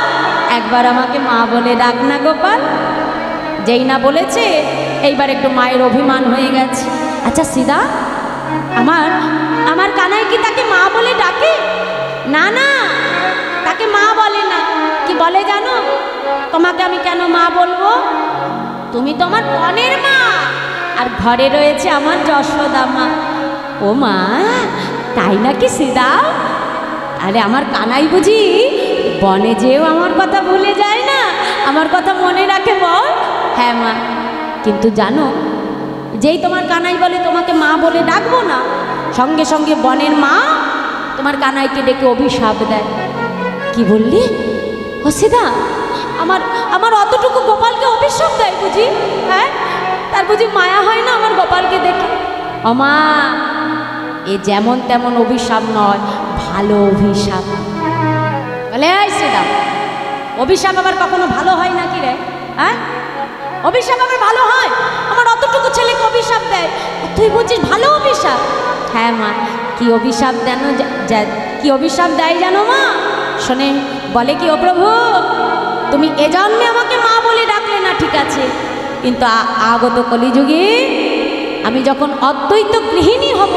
একবার আমাকে মা বলে ডাক না গোপাল। যেই না বলেছে, এইবার একটু মায়ের অভিমান হয়ে গেছে। আচ্ছা সিদা, আমার কানাই কি তাকে মা বলে ডাকে? না না, তাকে মা বলে না। কি বলে জানো? তোমাকে আমি কেন মা বলবো? তুমি তো আমার বনের মা, আর ঘরে রয়েছে আমার যশোদা মা। ও মা, তাই নাকি সীতা? আরে আমার কানাই বুঝি বনে যেও আমার কথা ভুলে যায় না, আমার কথা মনে রাখে বল? হ্যাঁ মা, কিন্তু জানো, যেই তোমার কানাই বলে তোমাকে মা বলে ডাকবো না, সঙ্গে সঙ্গে বনের মা তোমার কানাইকে ডেকে অভিশাপ দেয়। কি বললি? ও সীতা, আমার আমার অতটুকু গোপালকে অভিশাপ দেয় বুঝি? হ্যাঁ, তার বুঝি মায়া হয় না আমার গোপালকে দেখে? ও মা, এ যেমন তেমন অভিশাপ নয়, ভালো অভিশাপ। বলে এই সীতা, অভিশাপ আবার কখনো ভালো হয় নাকি রে? হ্যাঁ, অভিশাপ আবার ভালো হয়? আমার অতটুকু ছেলেকে অভিশাপ দেয়, তুই বলছিস ভালো অভিশাপ? হ্যাঁ মা, কি অভিশাপ দেন, কি অভিশাপ দেয় জানো মা? শোনে, বলে কি, ও প্রভু, তুমি এ জন্মে আমাকে মা বলে ডাকলে না ঠিক আছে, কিন্তু আগত কলিযুগে আমি যখন অদ্বৈত গৃহিণী হব,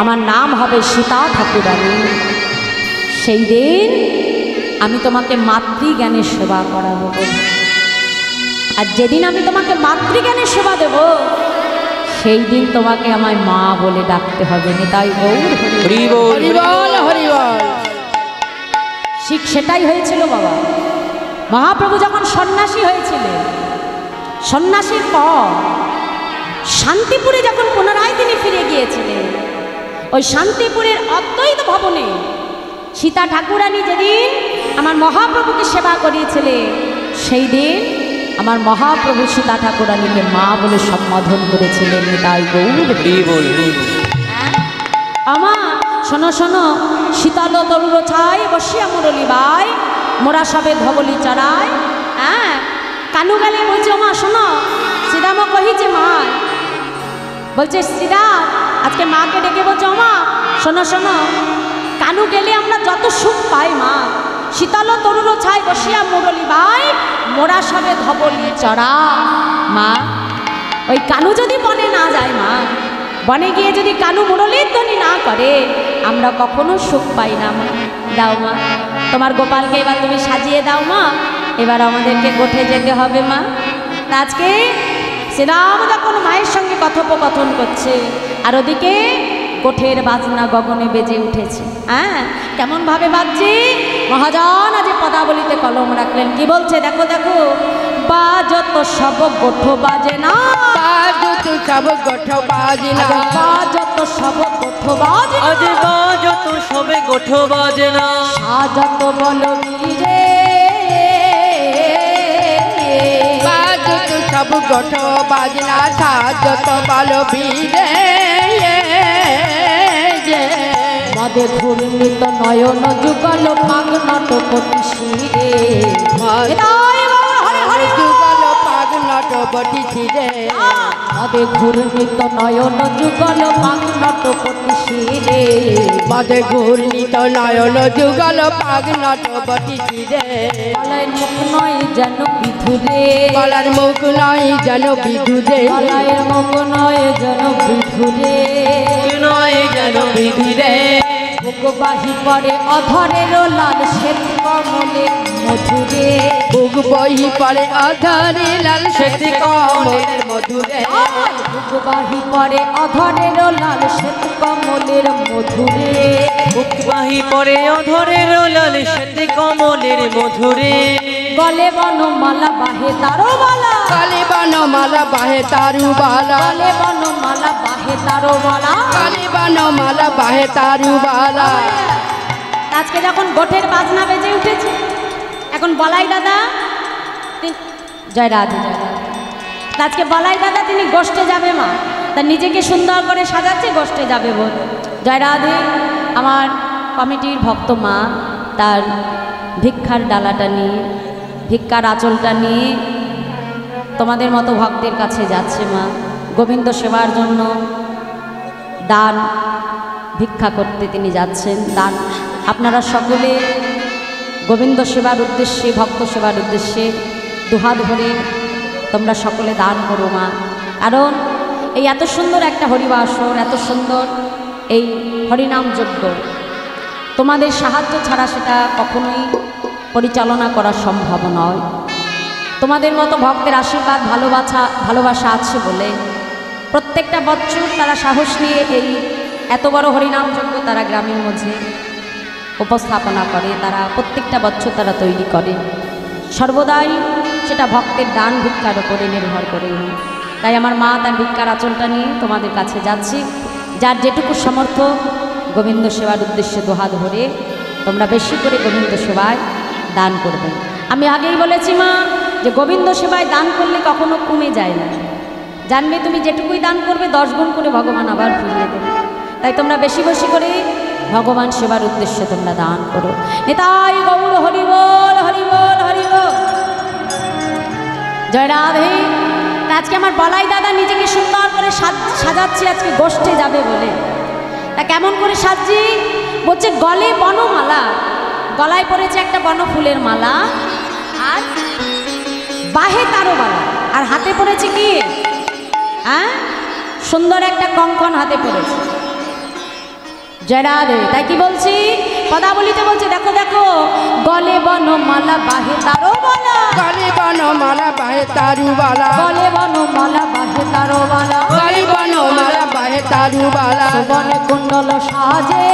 আমার নাম হবে সীতা ঠাকুরানী। সেই দিন আমি তোমাকে মাতৃজ্ঞানের সেবা করাবো। আর যেদিন আমি তোমাকে মাতৃজ্ঞানের সেবা দেব, সেই দিন তোমাকে আমায় মা বলে ডাকতে হবে। নিতাই গৌর হরি বল। হরি বল, হরি বল। ঠিক সেটাই হয়েছিল বাবা। মহাপ্রভু যখন সন্ন্যাসী হয়েছিলেন, সন্ন্যাসীর পর শান্তিপুরে যখন পুনরায় তিনি ফিরে গিয়েছিলেন, ওই শান্তিপুরের অদ্বৈত ভবনে সীতা ঠাকুরানী যেদিন আমার মহাপ্রভুকে সেবা করিয়েছিলেন, সেই দিন আমার মহাপ্রভু সীতা ঠাকুরানীকে মা বলে সম্বোধন করেছিলেন। তাই গৌর হরি বল। আমা শোনো শোনো, শীতল তরুর ছায় বসিয়া মুরলি বাই, মোরা সবে ধবলি চড়ায়। হ্যাঁ, কানু গেলে বলছে, মা শোনো, সীতামা কহিছে মা, বলছে সীতা আজকে মাকে ডেকে বলছে, মা শোনো শোনো, কানু গেলে আমরা যত সুখ পাই মা, শীতল তরুর ছায় বসিয়া মুরলি বাই, মোরা সবে ধবলি চড়া। মা, ওই কানু যদি বনে না যায় মা, বনে গিয়ে যদি কানু মুরলির ধ্বনি না করে, আমরা কখনো সুখ পাই না মা। দাও মা, তোমার গোপালকে এবার তুমি সাজিয়ে দাও মা, এবার আমাদেরকে গোঠে যেতে হবে মা। আজকে শ্রীরাম যখন মায়ের সঙ্গে কথোপকথন করছে, আর ওদিকে গোঠের বাজনা গগনে বেজে উঠেছে। হ্যাঁ, কেমনভাবে বাজছে? মহাজন আজ পদাবলিতে কলম রাখলেন, কি বলছে দেখো দেখো, বাজত সব গোঠ বাজে না, বাজত সব গোঠ বাজে না, বাজত সব গোঠ বাজে না, আজ বাজত সবে গোঠ বাজে না, সাজত বলবীরে, বাজত সব গোঠ বাজে না, সাজত বলবীরে। মদে ঘূর্ণিত নয়ন যুগল পাগনট পটিশিরে, যুগল পাগনট পটিশিরে, মদে ঘূর্ণিত নয়ন যুগল পাগনট পটিশিরে, মদে ঘূর্ণিত নয়ন যুগল পাগনট পটিশিরে। গলায় মুখ নয় যেন বিধুরে, গলার মুখ নয় যেন বিধুরে, গলায় মুখ নয় যেন বিধুরে, নয় যেন বিধিরে, বুক বাহি পরে অধরের লাল শ্বেত কমলে মধুরে, বুক বহি পড়ে অধরে লাল শ্বেত কমলের মধুরে, বুক বাহি পরে অধরের লাল শ্বেত কমলের মধুরে, বুক বাহি পরে অধরের লাল শ্বেত কমলের মধুরে, গলে বনমালা বাহে তারো বালা, কালে বনমালা বাহে তারু বালা, গলে বনমালা বাহে তারো বালা। কালে বনমালা বাহে তারু বালা। আজকে যখন গোঠের বাজনা বেজে উঠেছে, এখন বলাই দাদা জয় রাধে জয় রাধে, আজকে বলাই দাদা তিনি গোষ্ঠে যাবে মা, তার নিজেকে সুন্দর করে সাজাচ্ছে, গোষ্ঠে যাবে বল। জয় রাধে। আমার কমিটির ভক্ত মা তার ভিক্ষার ডালাটা নিয়ে, ভিক্ষার আঁচলটা নিয়ে তোমাদের মতো ভক্তের কাছে যাচ্ছে মা, গোবিন্দ সেবার জন্য দান ভিক্ষা করতে তিনি যাচ্ছেন। দান আপনারা সকলে গোবিন্দ সেবার উদ্দেশ্যে, ভক্ত সেবার উদ্দেশ্যে দুহাত ভরে তোমরা সকলে দান করো মা, কারণ এই এত সুন্দর একটা হরিবাসর, এত সুন্দর এই হরিনাম যজ্ঞ, তোমাদের সাহায্য ছাড়া সেটা কখনোই পরিচালনা করা সম্ভব নয়। তোমাদের মতো ভক্তের আশীর্বাদ ভালোবাসা আছে বলে প্রত্যেকটা বছর তারা সাহস নিয়ে এই এত বড় হরিনাম যজ্ঞ তারা গ্রামের মধ্যে উপস্থাপনা করে, তারা প্রত্যেকটা বছর তারা তৈরি করে। সর্বদাই সেটা ভক্তের দান ভিক্ষার উপরে নির্ভর করে। তাই আমার মা তার ভিক্ষার আঁচলটা নিয়ে তোমাদের কাছে যাচ্ছি। যার যেটুকু সামর্থ্য গোবিন্দ সেবার উদ্দেশ্যে দুহাত ধরে তোমরা বেশি করে গোবিন্দ সেবায় দান করবে। আমি আগেই বলেছি মা যে গোবিন্দ সেবায় দান করলে কখনো কমে যায় না, জানবে তুমি যেটুকুই দান করবে 10 গুণ করে ভগবান আবার ফিরিয়ে দেবে। তাই তোমরা বেশি বেশি করে ভগবান সেবার উদ্দেশ্যে তোমরা দান করো। নিতাই গৌর হরি বল, হরি বল, হরি বল, জয় রাধে। আজকে আমার বলাই দাদা নিজেকে সুন্দর করে সাজাচ্ছি আজকে গোষ্ঠে যাবে বলে। তা কেমন করে সাজছি বলছে, গলে বনমালা, গলায় পড়েছে একটা বনফুলের মালা, আর বাহে তারও বালা, আর হাতে পড়েছে কি হ্যাঁ সুন্দর একটা কঙ্কন হাতে পড়েছে। জয় রাধে। তাই কি বলছি পদাবলিতে বলছে, দেখো দেখো গলে বনমালা বাহে তারও বালা, গলে বনমালা বাহে তারু বালা, গলে বনমালা বাহে তারও বালা, গলে বনমালা বাহে তারু বালা, বনে কুণ্ডল সাজে,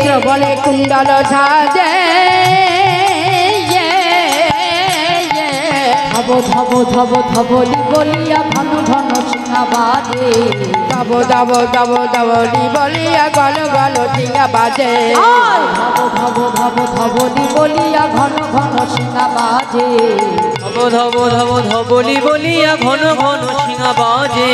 শ্রবণে কুণ্ডল সাজে, ধব ধব ধব ধবলি বলিয়া ঘন ঘন সিংহা বাজে, ধব ধব ধব ধবলি বলিয়া ঘন ঘন সিংহা বাজে, ধব ধব ধব ধবলি বলিয়া ঘন ঘন সিংহা বাজে, ধব ধব ধব ধবলি বলিয়া ঘন ঘন সিংহা বাজে,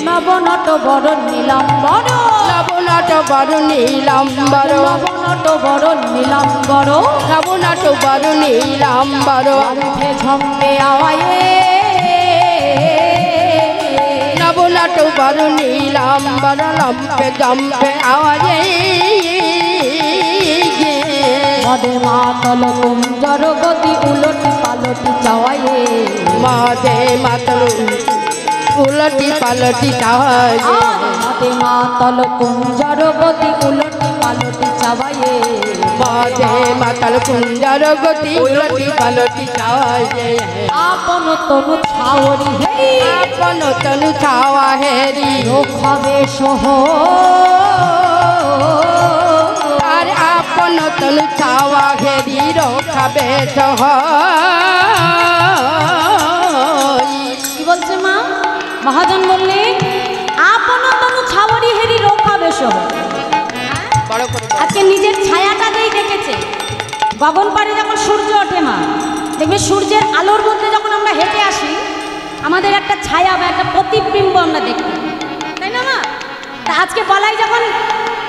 নবনট বড় নীলাম্বর, নবনট বড় নীলাম্বর, নবনট বড় নীলাম্বর, নবনট বড় নীলাম্বর, উঠে ঝম্পে আওয়ায়ে, নবনট বড় নীলাম্বর, লম্পে জম্পে আওয়াজে, মদে মাতল কুঞ্জর গতি উলটি পালটি চাওয়ায়ে, মদে মাতল উলটি পালটি চাওয়ায়ে, মদে মাতল কুঞ্জর গতি উলটি পালটি চাওয়ায়ে, মদে মাতল কুঞ্জর গতি উলটি পালটি চাওয়ায়ে, আপন তনু ছাওরি হেরি, আপন তনু ছাওয়া হেরি, রোখাবে সহ, আর আপন তনু ছাওয়া হেরি রোখাবে সহ। কি বলছে মা? মহাজন বললেন আপন তনু ছাওরি হেরি রোখাবে সহ। আজকে নিজের ছায়াটাকেই দেখেছে। গগন পাড়ে যখন সূর্য ওঠে মা, দেখবে সূর্যের আলোর মধ্যে যখন আমরা হেঁটে আসি আমাদের একটা ছায়া বা একটা প্রতিবিম্ব আমরা দেখি, তাই না মা? তা আজকে বলাই যখন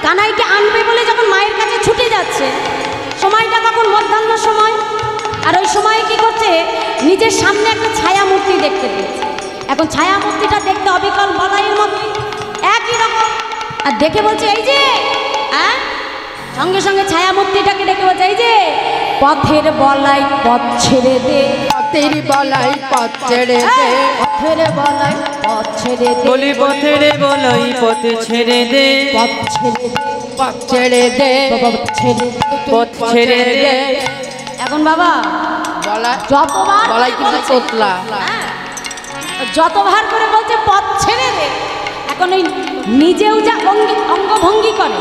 কানাইকে আনবে বলে যখন মায়ের কাছে ছুটে যাচ্ছে, সময়টা কখন মধ্যাহ্ন সময়, আর ওই সময়ে কি করছে নিজের সামনে একটা ছায়া মূর্তি দেখতে পেয়েছে। এখন ছায়া মূর্তিটা দেখতে অবিকল বলাইয়ের মতোই একই রকম, আর দেখে বলছে এই যে হ্যাঁ, সঙ্গে সঙ্গে ছায়া মূর্তিটাকে দেখে বলছে এই যে পথের বলাই পথ ছেড়ে দে, পথের বলাই পথ ছেড়ে দে, পথের বলাই পথ ছেড়ে দে, বলি পথেরে বলাই পথ ছেড়ে দে, পথ ছেড়ে দে, পথ ছেড়ে দে, পথ ছেড়ে দে, পথ ছেড়ে দে। এখন বাবা বলা যতবার বলাই কিন্তু বলছে, তোতলা, হ্যাঁ, যতবার করে বলছে পথ ছেড়ে দে, এখন ওই নিজেও যা অঙ্গভঙ্গি করে,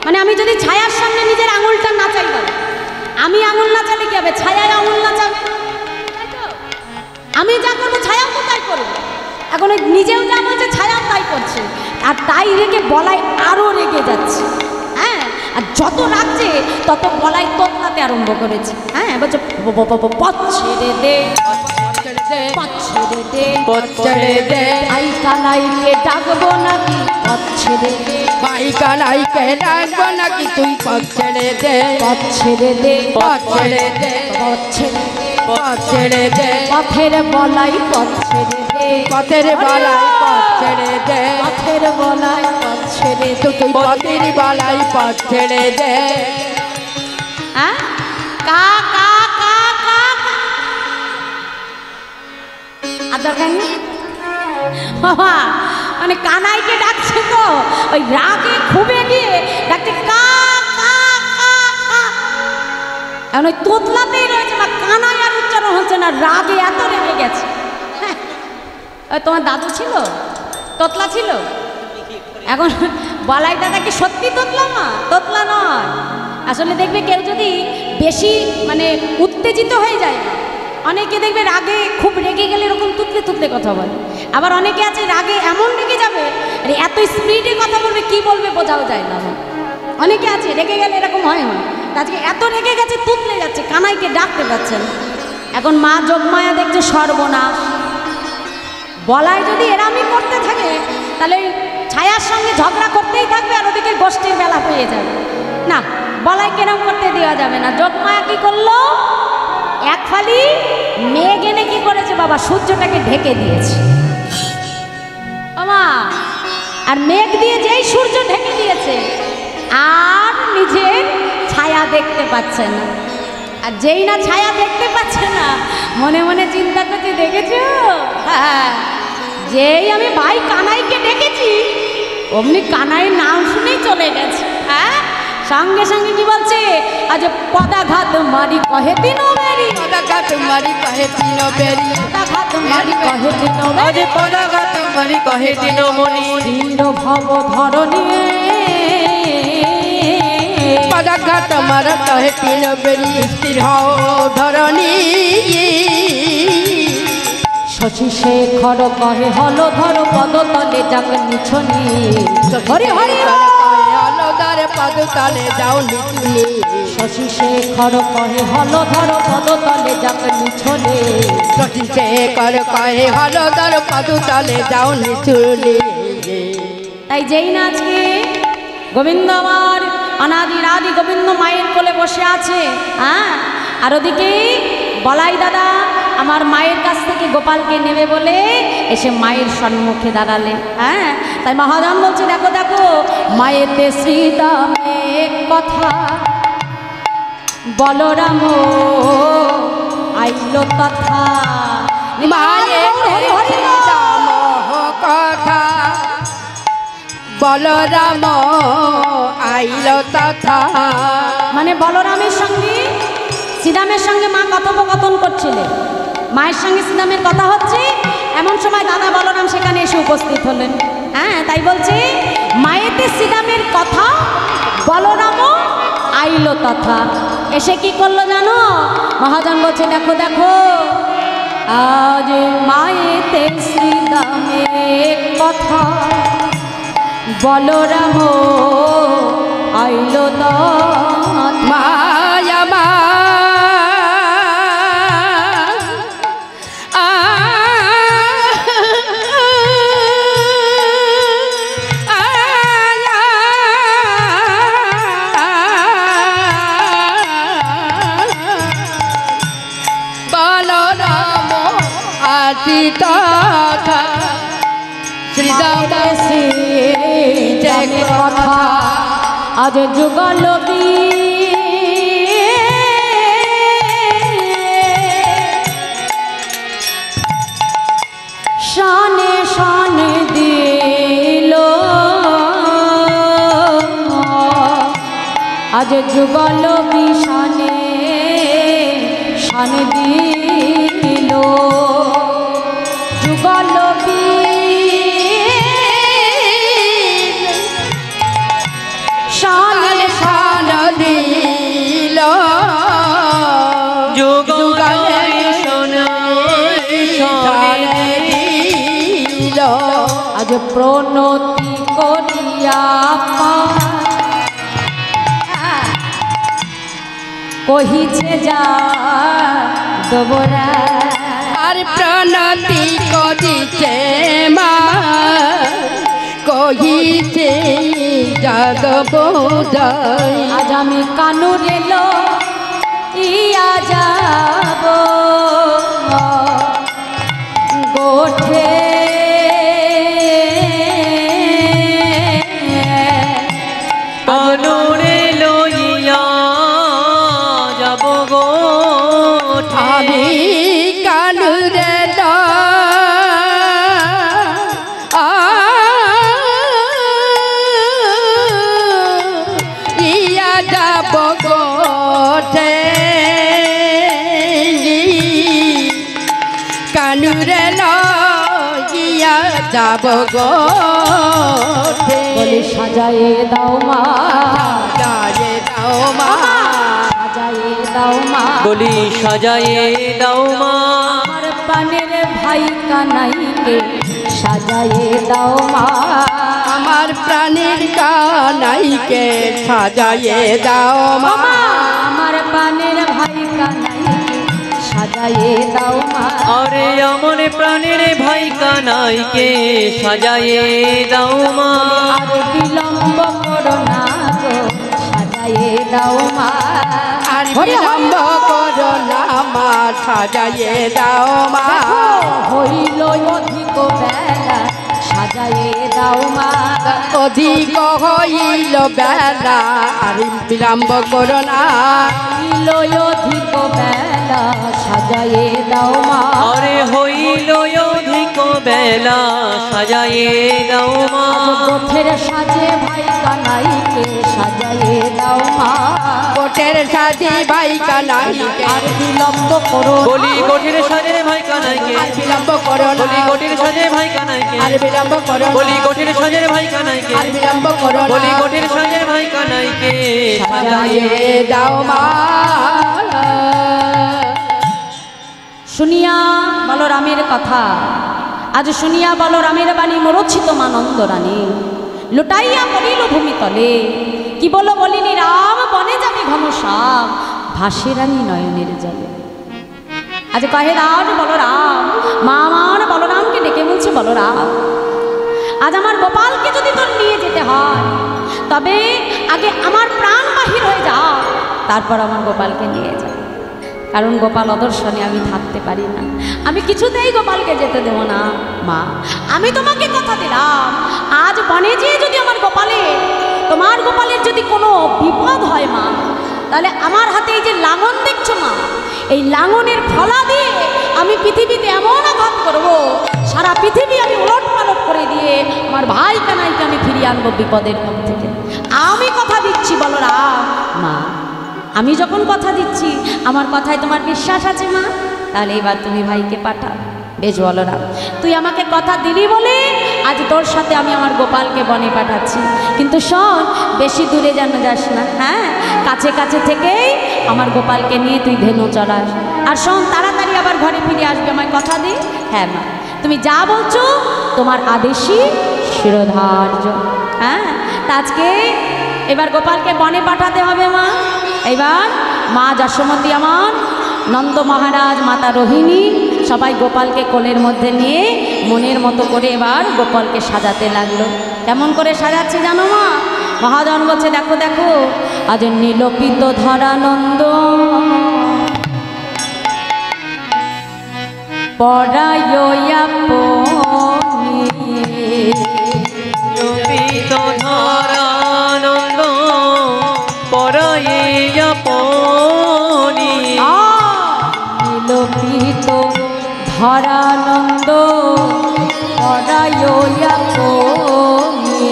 মানে আমি যদি ছায়ার সামনে নিজের আঙুলটা নাচাই বলে, আমি আঙুল নাচালে কি হবে, ছায়ায় আঙুল নাচাবে, তাই তো? আমি যা করবো ছায়াও তো তাই করবো। এখন ওই নিজেও যা বলছে ছায়াও তাই করছে, আর তাই রেগে বলাই আরও রেগে যাচ্ছে, হ্যাঁ, আর যত রাখছে তত বলাই তোতলাতে আরম্ভ করেছে, হ্যাঁ, বলছে পথ ছেড়ে দে, পথ ছেড়ে দে, পথ ছেড়ে দে, আই কানাইকে ডাকবো নাকি পথ ছেড়ে দে, ভাই কানাইকে ডাকবো নাকি তুই পথ ছেড়ে দে, পথ ছেড়ে দে, পথ ছেড়ে দে, পথ ছেড়ে দে, পথ ছেড়ে দে, পথের বলাই পথ ছেড়ে দে, পথের বলাই পথ ছেড়ে দে, পথের বলাই পথ ছেড়ে দে, তুই পথের বলাই পথ ছেড়ে দে। হ্যাঁ, কা কা কা কা কা। আর দরকার নেই বাবা, মানে কানাইকে ডাকছে তো ওই রাগে খুবে গিয়ে ডাকছে কা কা কা কা। কারণ ওই তোতলাতেই রয়েছে, বা কানাই আর উচ্চারণ হচ্ছে না, রাগে এত রেগে গেছে। হ্যাঁ, তোমার দাদু ছিল, তোতলা ছিল। এখন বলাই দাদা কি সত্যি তোতলা না? তোতলা নয়। আসলে দেখবে কেউ যদি বেশি মানে উত্তেজিত হয়ে যায়, অনেকে দেখবে রাগে খুব রেগে গেলে এরকম তুতলে তুতলে কথা বলে। আবার অনেকে আছে রাগে এমন রেগে যাবে, এত স্পিডে কথা বলবে, কি বলবে বোঝাও যায় না। অনেকে আছে রেগে গেলে এরকম হয় না, আজকে এত রেগে গেছে তুতলে যাচ্ছে, কানাইকে ডাকতে পারছেন। এখন মা যোগমায়া দেখছে সর্বনাশ, বলাই যদি এরামি করতে থাকে তাহলে ছায়ার সঙ্গে ঝগড়া করতেই থাকবে, আর ওদিকে গোষ্ঠীর বেলা হয়ে যাবে। না, বলাই কেরম করতে দেওয়া যাবে না। যোগমায়া কি করলো, এক ফালি মেঘ এনে কি করেছে বাবা, সূর্যটাকে ঢেকে দিয়েছে। মা, আর মেঘ দিয়ে যেই সূর্য ঢেকে দিয়েছে, আর নিজের ছায়া দেখতে পাচ্ছে না। আর যেই না ছায়া দেখতে পাচ্ছে না, মনে মনে চিন্তা করছে, দেখেছো, হ্যাঁ, যেই আমি ভাই কানাইকে ডেকেছি, অমনি কানাইয়ের নাম শুনেই চলে গেছে। হ্যাঁ, সঙ্গে সঙ্গে কি বলছে, আজ পদাঘাত মারি কহে তিনো বেরি, পদাঘাত মারি কহে তিনো বেরি, পদাঘাত মারি কহে তিনো আজ বেরি, পদাঘাত মারি কহে তিনো মনি, দীন ভব ধরণী, পদাঘাত মার কহে তিনো বেরি, স্থির হও ধরণী। শশী শেখর কহে হলো ধর পদতলে যাক নিছনি, হরি হরি হলদারে পদতলে যাও নিছনি। শশী শেখর কহে হলো ধর পদতলে যাক নিছনে, শশী শেখর কহে হলদার পদতলে যাও নিছনি। তাই যেই না আজকে গোবিন্দ আমার অনাদির আদি গোবিন্দ মায়ের কোলে বসে আছে, হ্যাঁ, আর ওদিকে বলাই দাদা আমার মায়ের কাছ থেকে গোপালকে নেবে বলে এসে মায়ের সম্মুখে দাঁড়ালেন। হ্যাঁ, তাই মহাজন বলছে, দেখো দেখো মায়েতে শ্রীদামে কথা, বলরাম আইলো তথা, মায়েতে শ্রীরাম কথা, বলরাম আইল তথা। মানে বলরামের সঙ্গে শ্রীরামের সঙ্গে মা কথোপকথন করছিলেন, মায়ের সঙ্গে শ্রীরামের কথা হচ্ছে, এমন সময় দাদা বলরাম সেখানে এসে উপস্থিত হলেন। হ্যাঁ, তাই বলছে মায়েতে শ্রীরামের কথা, বলরামও আইল তথা। এসে কি করলো জানো, মহাজন বলছে, দেখো দেখো আজ মায়েতে শ্রীরামের কথা, বলরাম আইল তথা। মায়া মা বলরাম আসি তথা, শ্রীরাম শ্রীরামের কথা আজ যুগল শানে শানে দিল, আজ যুগল শানে শানে দিল, যুগল শানে শান দিল, যুগলে শোনে দিল। আজ প্রণতি করিয়া কহিছে যা দবরা, আর প্রণতি করিছে মা, কহিছে জগবোদয়। আজ আমি কানুরে ইয়া যাব গোঠে, কানুরে লইয়া যাব গো, আমি কানুরে ইয়া যাব গোঠে, সাজাব গো বলি সাজায়ে দাও মা, সাজায়ে দাও মা, সাজায়ে দাও মা, বলি সাজায়ে দাও মা, আমার প্রাণের ভাই কানাইকে সাজায়ে দাও মা, আমার প্রাণের কানাইকে সাজায়ে দাও মা, আমার প্রাণের ভাই কানাইকে সাজায়ে দাও মা, আরে আমার প্রাণের ভাই কানাইকে সাজায়ে দাও মা, আর বিলম্ব করো না গো সাজায়ে দাও মা, আর বিলম্ব করো না মা, সাজায়ে দাও মা, হইল অধিক বেলা সাজায়ে দাও মা, অধিক হইল বেলা, আর বিলম্ব করো না, হইল অধিক বেলা সাজায়ে দাও মা, আরে হইল অধিক বেলা সাজায়ে দাও মা, গোঠের সাজে ভাই কানাইকে সাজায়ে দাও মা, কোটের সাথী ভাই কানাইকে আর বিলম্ব করো না, বলি কোটির সাজে ভাই কানাইকে, আর বিলম্ব করো না, বলি কোটির সাজে ভাই কানাইকে, আর বিলম্ব করো না, বলি কোটির সাজে ভাই কানাইকে, আর বিলম্ব করো না, বলি কোটির সাজে ভাই কানাইকে সাজায়ে সাজায়ে দাও মা। শুনিয়া বলরামের কথা, আজ শুনিয়া বলরামের বাণী মরচ্ছিত মানন্দ রানী, লুটাইয়া পড়িল ভূমিতলে, কি বলো বলিনি রাম বনে যাবে ঘনশ্যাম, ভাসে রানী নয়নের জলে। আজ কহে রাম বলরাম, মা আমার বলরামকে ডেকে বলছে বলরাম, আজ আমার গোপালকে যদি তোর নিয়ে যেতে হয় তবে আগে আমার প্রাণ বাহির হয়ে যা, তারপর আমার গোপালকে নিয়ে যা, কারণ গোপাল অদর্শনে আমি থাকতে পারি না, আমি কিছুতেই গোপালকে যেতে দেব না। মা আমি তোমাকে কথা দিলাম, আজ বনে যেয়ে যদি আমার তোমার গোপালের যদি কোনো বিপদ হয় মা, তাহলে আমার হাতে এই যে লাঙল দেখছো মা, এই লাঙলের ফলা দিয়ে আমি পৃথিবীতে এমন আঘাত করব, সারা পৃথিবী আমি উলট পালট করে দিয়ে আমার ভাই কানাইকে আমি ফিরিয়ে আনবো বিপদের মুখ থেকে। আমি কথা দিচ্ছি বলরাম। মা আমি যখন কথা দিচ্ছি, আমার কথায় তোমার বিশ্বাস আছে মা? তাহলে এবার তুমি ভাইকে পাঠাও। বেশ বলরাম, তুই আমাকে কথা দিলি বলে আজ তোর সাথে আমি আমার গোপালকে বনে পাঠাচ্ছি, কিন্তু শোন বেশি দূরে যেন যাস না, হ্যাঁ কাছে কাছে থেকেই আমার গোপালকে নিয়ে তুই ধেনু চড়াস, আর শোন তাড়াতাড়ি আবার ঘরে ফিরে আসবে, আমায় কথা দি। হ্যাঁ মা, তুমি যা বলছো তোমার আদেশই শিরোধার্য। হ্যাঁ তা আজকে এবার গোপালকে বনে পাঠাতে হবে মা। এবার মা যশোমতী, আমার নন্দ মহারাজ, মাতা রোহিণী সবাই গোপালকে কোলের মধ্যে নিয়ে মনের মতো করে এবার গোপালকে সাজাতে লাগলো। কেমন করে সাজাচ্ছে জানো মা? মহাজন বলছে দেখো দেখো, আজ নীলপিত ধরানন্দ পরায়য়া নীলপিত ধরানন্দ পরায়য়া পনি, নীলপিত ধরানন্দ পরায়য়া পনি,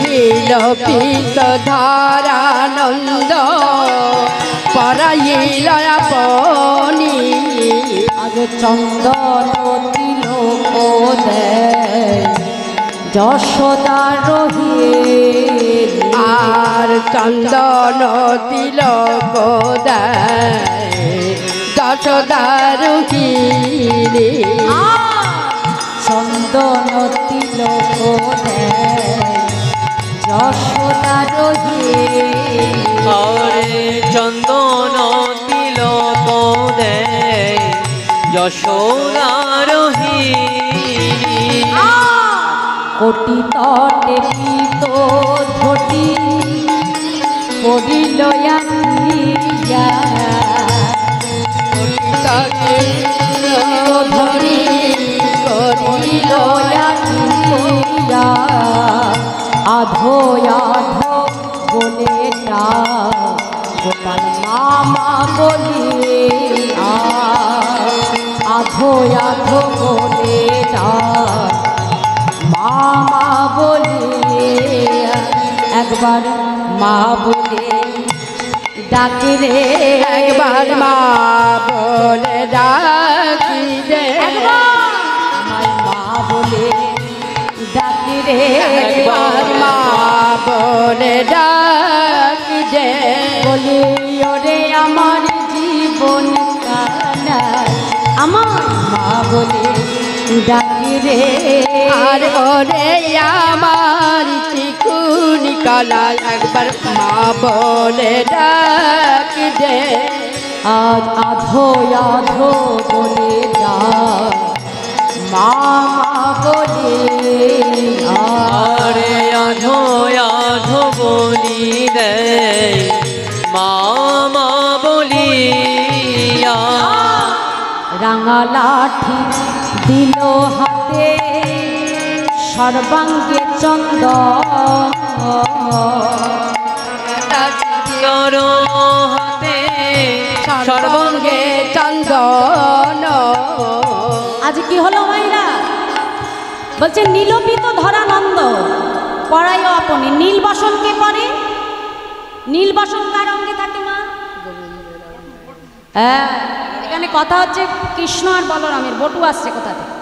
নীলপিত ধরানন্দ পরাইল আপনি, আজ চন্দন তিলক দেয় যশোদা রহিল, আর চন্দন তিলক দেয় যশোদার কিলি, চন্দন তিলক দেয় যশোদা রহিল, আরে চন্দন তিলক দেয় যশোদার রহিণী, কোটি তটে পিত ধটি পড়িল আনিয়া, ধরি পড়িল আনিয়া, আধো আধো বলে গোপাল মামা বলিয়া, আধো আধো বলে মামা বলে, একবার মা বলে ডাকে রে, একবার মা বলে ডাকি রে, একবার আমার মা বলে রে একবার মা বলে ডাক দে বলি ওরে আমার জীবন কানাই আমার মা বলে ডাকি রে আর ওরে আমার চিকুনি কালাই একবার মা বলে ডাক দে আজ আধো আধো বলে ডাক মা মা বলে আরে আধো আধো বলি রে মা মা বলিয়া রাঙা লাঠি দিল হাতে সর্বাঙ্গে চন্দন চর হাতে সর্বঙ্গে চন্দন আজ কি হলো মাইরা বলছে নীলপিত ধরানন্দ পরায় আপনি নীল বসনকে পরে নীল বসন কার অঙ্গে থাকে মা হ্যাঁ এখানে কথা হচ্ছে কৃষ্ণ আর বলরামের বটু আসছে কোথা থেকে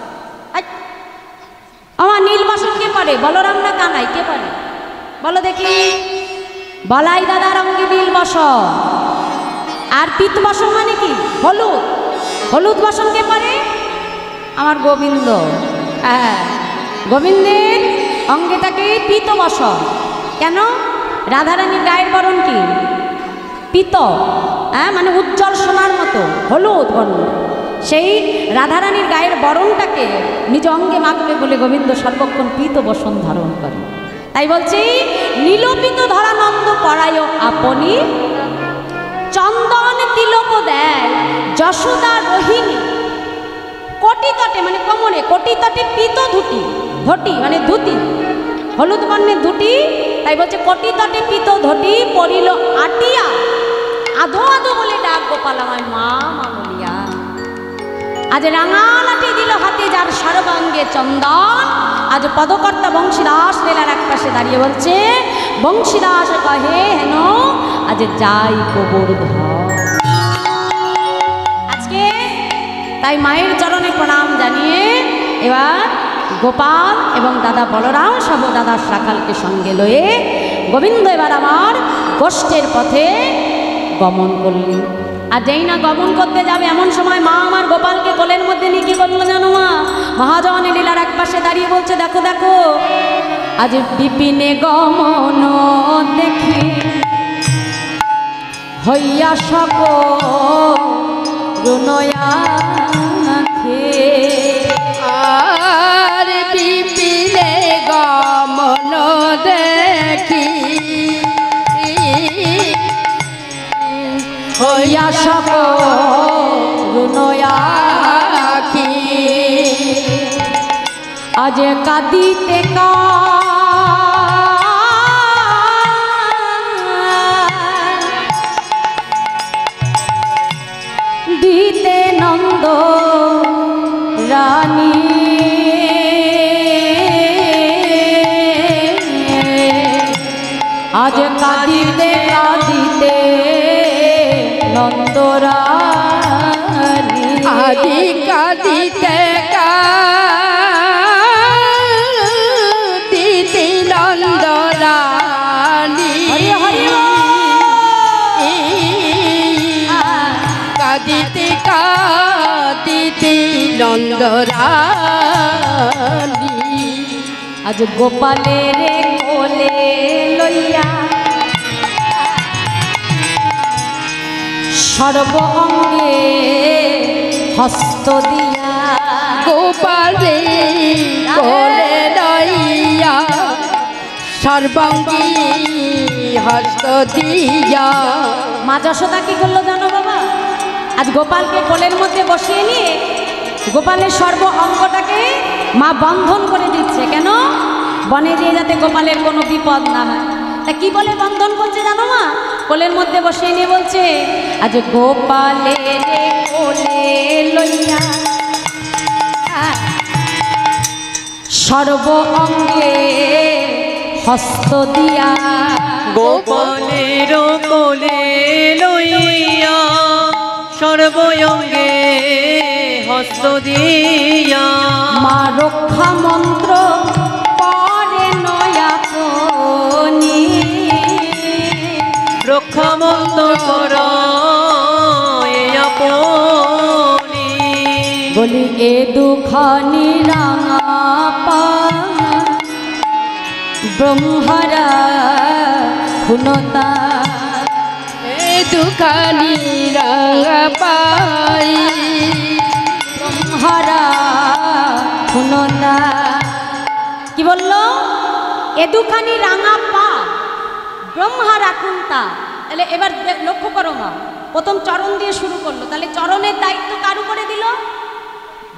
আমার নীল বসন কে পারে বলরাম না কানাই কে পারে বলো দেখি বলাই দাদার অঙ্গে নীল বসন আর পিত বসন মানে কি হলুদ হলুদ বসন কে পারে আমার গোবিন্দ হ্যাঁ গোবিন্দের অঙ্গে থাকে পিত বসন কেন রাধারানীর গায়ের বরণ কি পিত হ্যাঁ মানে উজ্জ্বল সোনার মতো হলুদ বর্ণ সেই রাধারানীর গায়ের বরণটাকে নিজ অঙ্গে মাখবে বলে গোবিন্দ সর্বক্ষণ পিত বসন ধারণ করে তাই বলছি নীলপিত ধরানন্দ পরায় আপনি চন্দন তিলক দেয় যশোদা রোহিণী কোটি তটে মানে কোমরে কোটি তটে পিত ধুতি ধটি মানে ধুতি হলুদ বর্ণের ধুতি তাই বলছে কোটি তটে পিত ধটি পরিল আটিয়া আধো আধো বলে ডাক গোপাল আমায় মা মা বলিয়া আজ রাঙালাটি দিল হাতে যার সর্বাঙ্গে চন্দন আজ পদকর্তা বংশীদাস লীলার এক পাশে দাঁড়িয়ে বলছে বংশীদাস কহে হেন আজ যাই গোবর্ধন আজকে তাই মায়ের চরণে প্রণাম জানিয়ে এবার গোপাল এবং দাদা বলরাম সব দাদা শাখালকে সঙ্গে লয়ে গোবিন্দ এবার আমার গোষ্ঠের পথে গমন করলেন আর যেই না গমন করতে যাবে এমন সময় মা আমার গোপালকে কোলের মধ্যে নিয়ে কি করলো জানো মা মহাজন লীলার এক পাশে দাঁড়িয়ে বলছে দেখো দেখো আজ বিপিনে গমন দেখি হইয়া সক রুনয়া আর বিপিনে গমন দেখি হইয়া সক রুনয়া আজ কাঁদিতে দিতে নন্দ রানী আজ কাঁদিতে কাঁদিতে নন্দরানী আদি কাঁদিতে কাঁদিতে নন্দরানী কাঁদিতে কাঁদিতে নন্দরানী আজ গোপালের কোলে লইয়া সর্ব অঙ্গে হস্ত দিয়া গোপালে কোলে লইয়া সর্বাঙ্গী হস্ত দিয়া মা যশোদা কি করলো জানো বাবা আজ গোপালকে কোলের মধ্যে বসিয়ে নিয়ে গোপালের সর্ব অঙ্গটাকে মা বন্ধন করে দিচ্ছে কেন বনে দিয়ে যাতে গোপালের কোনো বিপদ না হয় তা কি বলে বন্ধন করছে জানো মা কোলের মধ্যে বসিয়ে নিয়ে বলছে আজ গোপালের কোলে লইয়া সর্ব অঙ্গে হস্ত দিয়া গোপালের কোলে লইয়া সর্বঙ্গে হস্ত দিয়া মা রক্ষা মন্ত্র পরে রক্ষা মন্দ কর এই আপনি। বলি এ দুখানি রাঙা পা ব্রহ্মরা খুনতা, এ দুখানি রাঙা পাই ব্রহ্মরা খুনতা। কি বললো? এ দুখানি রাঙা পা ব্রহ্মারা খুনতা। তাহলে এবার লক্ষ্য করো মা, প্রথম চরণ দিয়ে শুরু করলো, তাহলে চরণের দায়িত্ব কার উপরে দিল?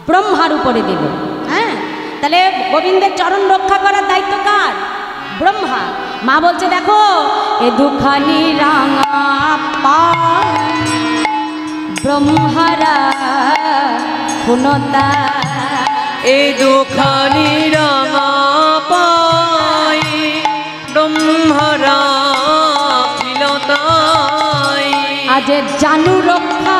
ব্রহ্মার উপরে দিল। হ্যাঁ, তাহলে গোবিন্দের চরণ রক্ষা করার দায়িত্ব কার? ব্রহ্মা। মা বলছে দেখো এ দুখানি রাঙা পা ব্রহ্মারা খুনতা। এই দুখানি রাঙা পাই ব্রহ্মরা খিলতাই। আজ জানু রক্ষা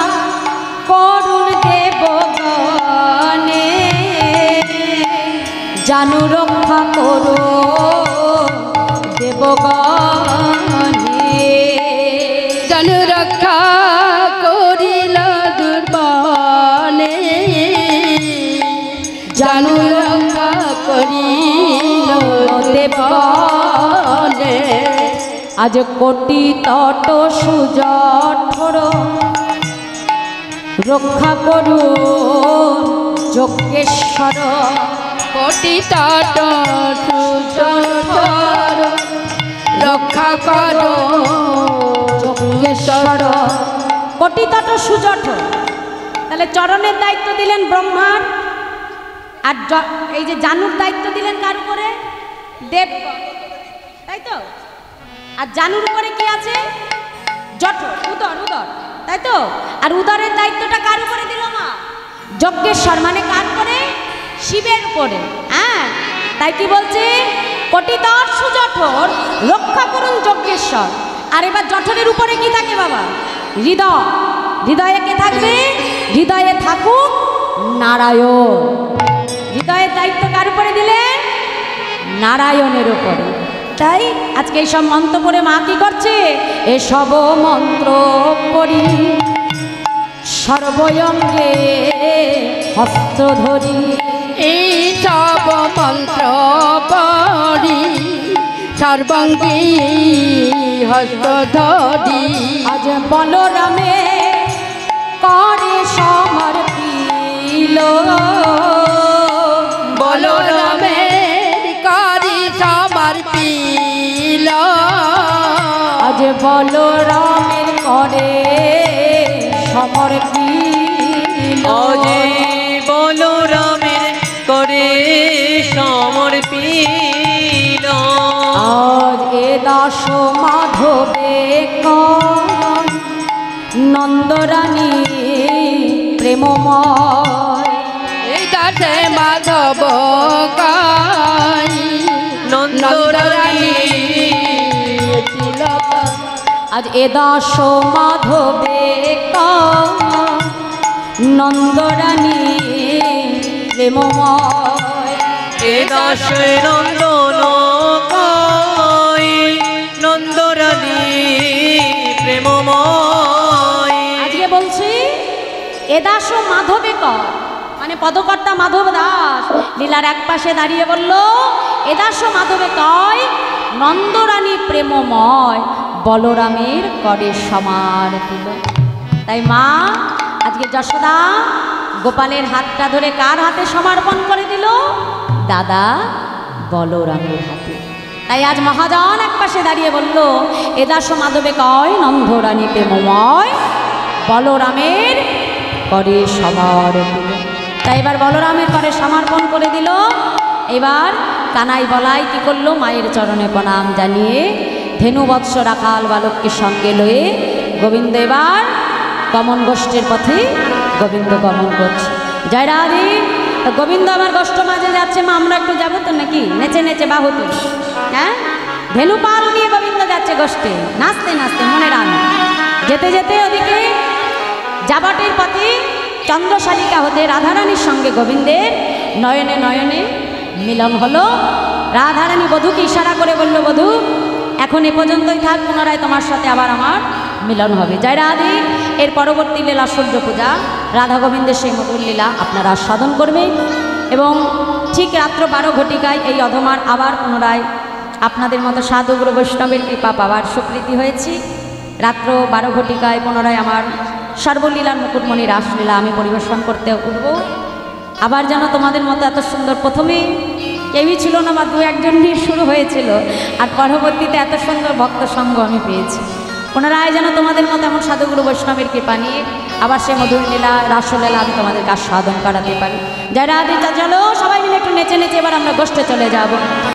করুণ দেবগণে, জানু রক্ষা করো দেবগণে। জানু রক্ষা করিল দুর্বলে, জানু রক্ষা করিল দেবলে। আজ কোটি তট সুজঠর রক্ষা করুন যজ্ঞেশ্বর। কোটি তট সুজঠর রক্ষা করো যজ্ঞেশ্বর। কোটি তট সুজঠর, তাহলে চরণের দায়িত্ব দিলেন ব্রহ্মার, আর এই যে জানুর দায়িত্ব দিলেন কার উপরে? দেব, তাই তো। আর জানুর উপরে কি আছে? জঠর, উদর, উদর, তাই তো। আর উদরের দায়িত্বটা কার উপরে দিল মা? যজ্ঞেশ্বর, মানে কার উপরে? শিবের উপরে। হ্যাঁ, তাই কি বলছে? কোটিতর সুজঠর রক্ষা করুন যজ্ঞেশ্বর। আর এবার জঠরের উপরে কি থাকে বাবা? হৃদয়। হৃদয়ে কে থাকবে? হৃদয়ে থাকুক নারায়ণ। হৃদয়ের দায়িত্ব কার উপরে দিলেন? নারায়ণের উপরে। তাই আজকে এইসব মন্ত্র পড়ে মা কি করছে? এসব মন্ত্র পড়ি সর্বঙ্গে হস্ত ধরি। এই সব মন্ত্র পড়ি সর্বঙ্গী হস্ত ধরি। আজ বলরামে করে সমর্পিল, বলরামের করি সমর্পিল। আজ বলরামের করে সমর্পিল। অজে বলরামের করে সমর্পিল। আজ এ দাস মাধবে কর নন্দরানী প্রেমময়। এই দাসে মাধব গাই নন্দরানী আজ এ দাস মাধবে কর নন্দরানী প্রেমময়। এ দাস নন্দন কয় নন্দরানী প্রেমময়। আজকে বলছি এ দাস মাধবে কর, মানে পদকর্তা মাধব দাস লীলার এক পাশে দাঁড়িয়ে বলল এ দাস মাধবে কয় নন্দরানী প্রেমময়, বলরামের করে সমার দিল। তাই মা আজকে যশোদা গোপালের হাতটা ধরে কার হাতে সমর্পণ করে দিল? দাদা বলরামের হাতে। তাই আজ মহাজন এক পাশে দাঁড়িয়ে বলল এ দাস মাধবে কয় নন্দরানী প্রেমময়, বলরামের করে সমর দিল। তাই এবার বলরামের করে সমর্পণ করে দিল। এবার কানাই বলাই কি করলো? মায়ের চরণে প্রণাম জানিয়ে ধেনু বৎস রাখাল বালককে সঙ্গে লয়ে গোবিন্দ এবার গমন গোষ্ঠীর পথে গোবিন্দ গমন করছে। জয় রাধে। তো গোবিন্দ আমার গোষ্ঠ মাঝে যাচ্ছে, মা আমরা একটু যাবো তো নাকি? নেচে নেচে বাহু তুলে, হ্যাঁ, ধেনু পাল নিয়ে গোবিন্দ যাচ্ছে গোষ্ঠে, নাচতে নাচতে মনের আনন্দ। যেতে যেতে ওদিকে যাবাটের পথে চন্দ্রশালিকা হতে রাধারানীর সঙ্গে গোবিন্দের নয়নে নয়নে মিলন হলো। রাধারানী বধূকে ইশারা করে বলল বধূ এখন এ পর্যন্তই থাক, পুনরায় তোমার সাথে আবার আমার মিলন হবে। জয় রাধে। এর পরবর্তী লীলা সূর্য পূজা, রাধা গোবিন্দের সেই মধুর লীলা আপনারা আস্বাদন করবেন এবং ঠিক রাত্র 12 ঘটিকায় এই অধমার আবার পুনরায় আপনাদের মতো সাধু গুরু বৈষ্ণবের কৃপা পাওয়ার সুকৃতি হয়েছি। রাত্র 12 ঘটিকায় পুনরায় আমার সর্বলীলার মুকুটমণি রাসলীলা আমি পরিবেশন করতে উঠব। আবার যেন তোমাদের মতো এত সুন্দর, প্রথমে কেউই ছিল না বা 2-1জন নিয়ে শুরু হয়েছিল, আর পরবর্তীতে এত সুন্দর ভক্ত সঙ্গ আমি পেয়েছি। পুনরায় যেন তোমাদের মতো এমন সাধুগুরু বৈষ্ণবের কৃপা নিয়ে আবার সে মধুর লীলা রাসলীলা আমি তোমাদের কাজ সাধন করাতে পারি। যারা আদি চলো সবাই মিলে একটু নেচে নেচে এবার আমরা গোষ্ঠে চলে যাব।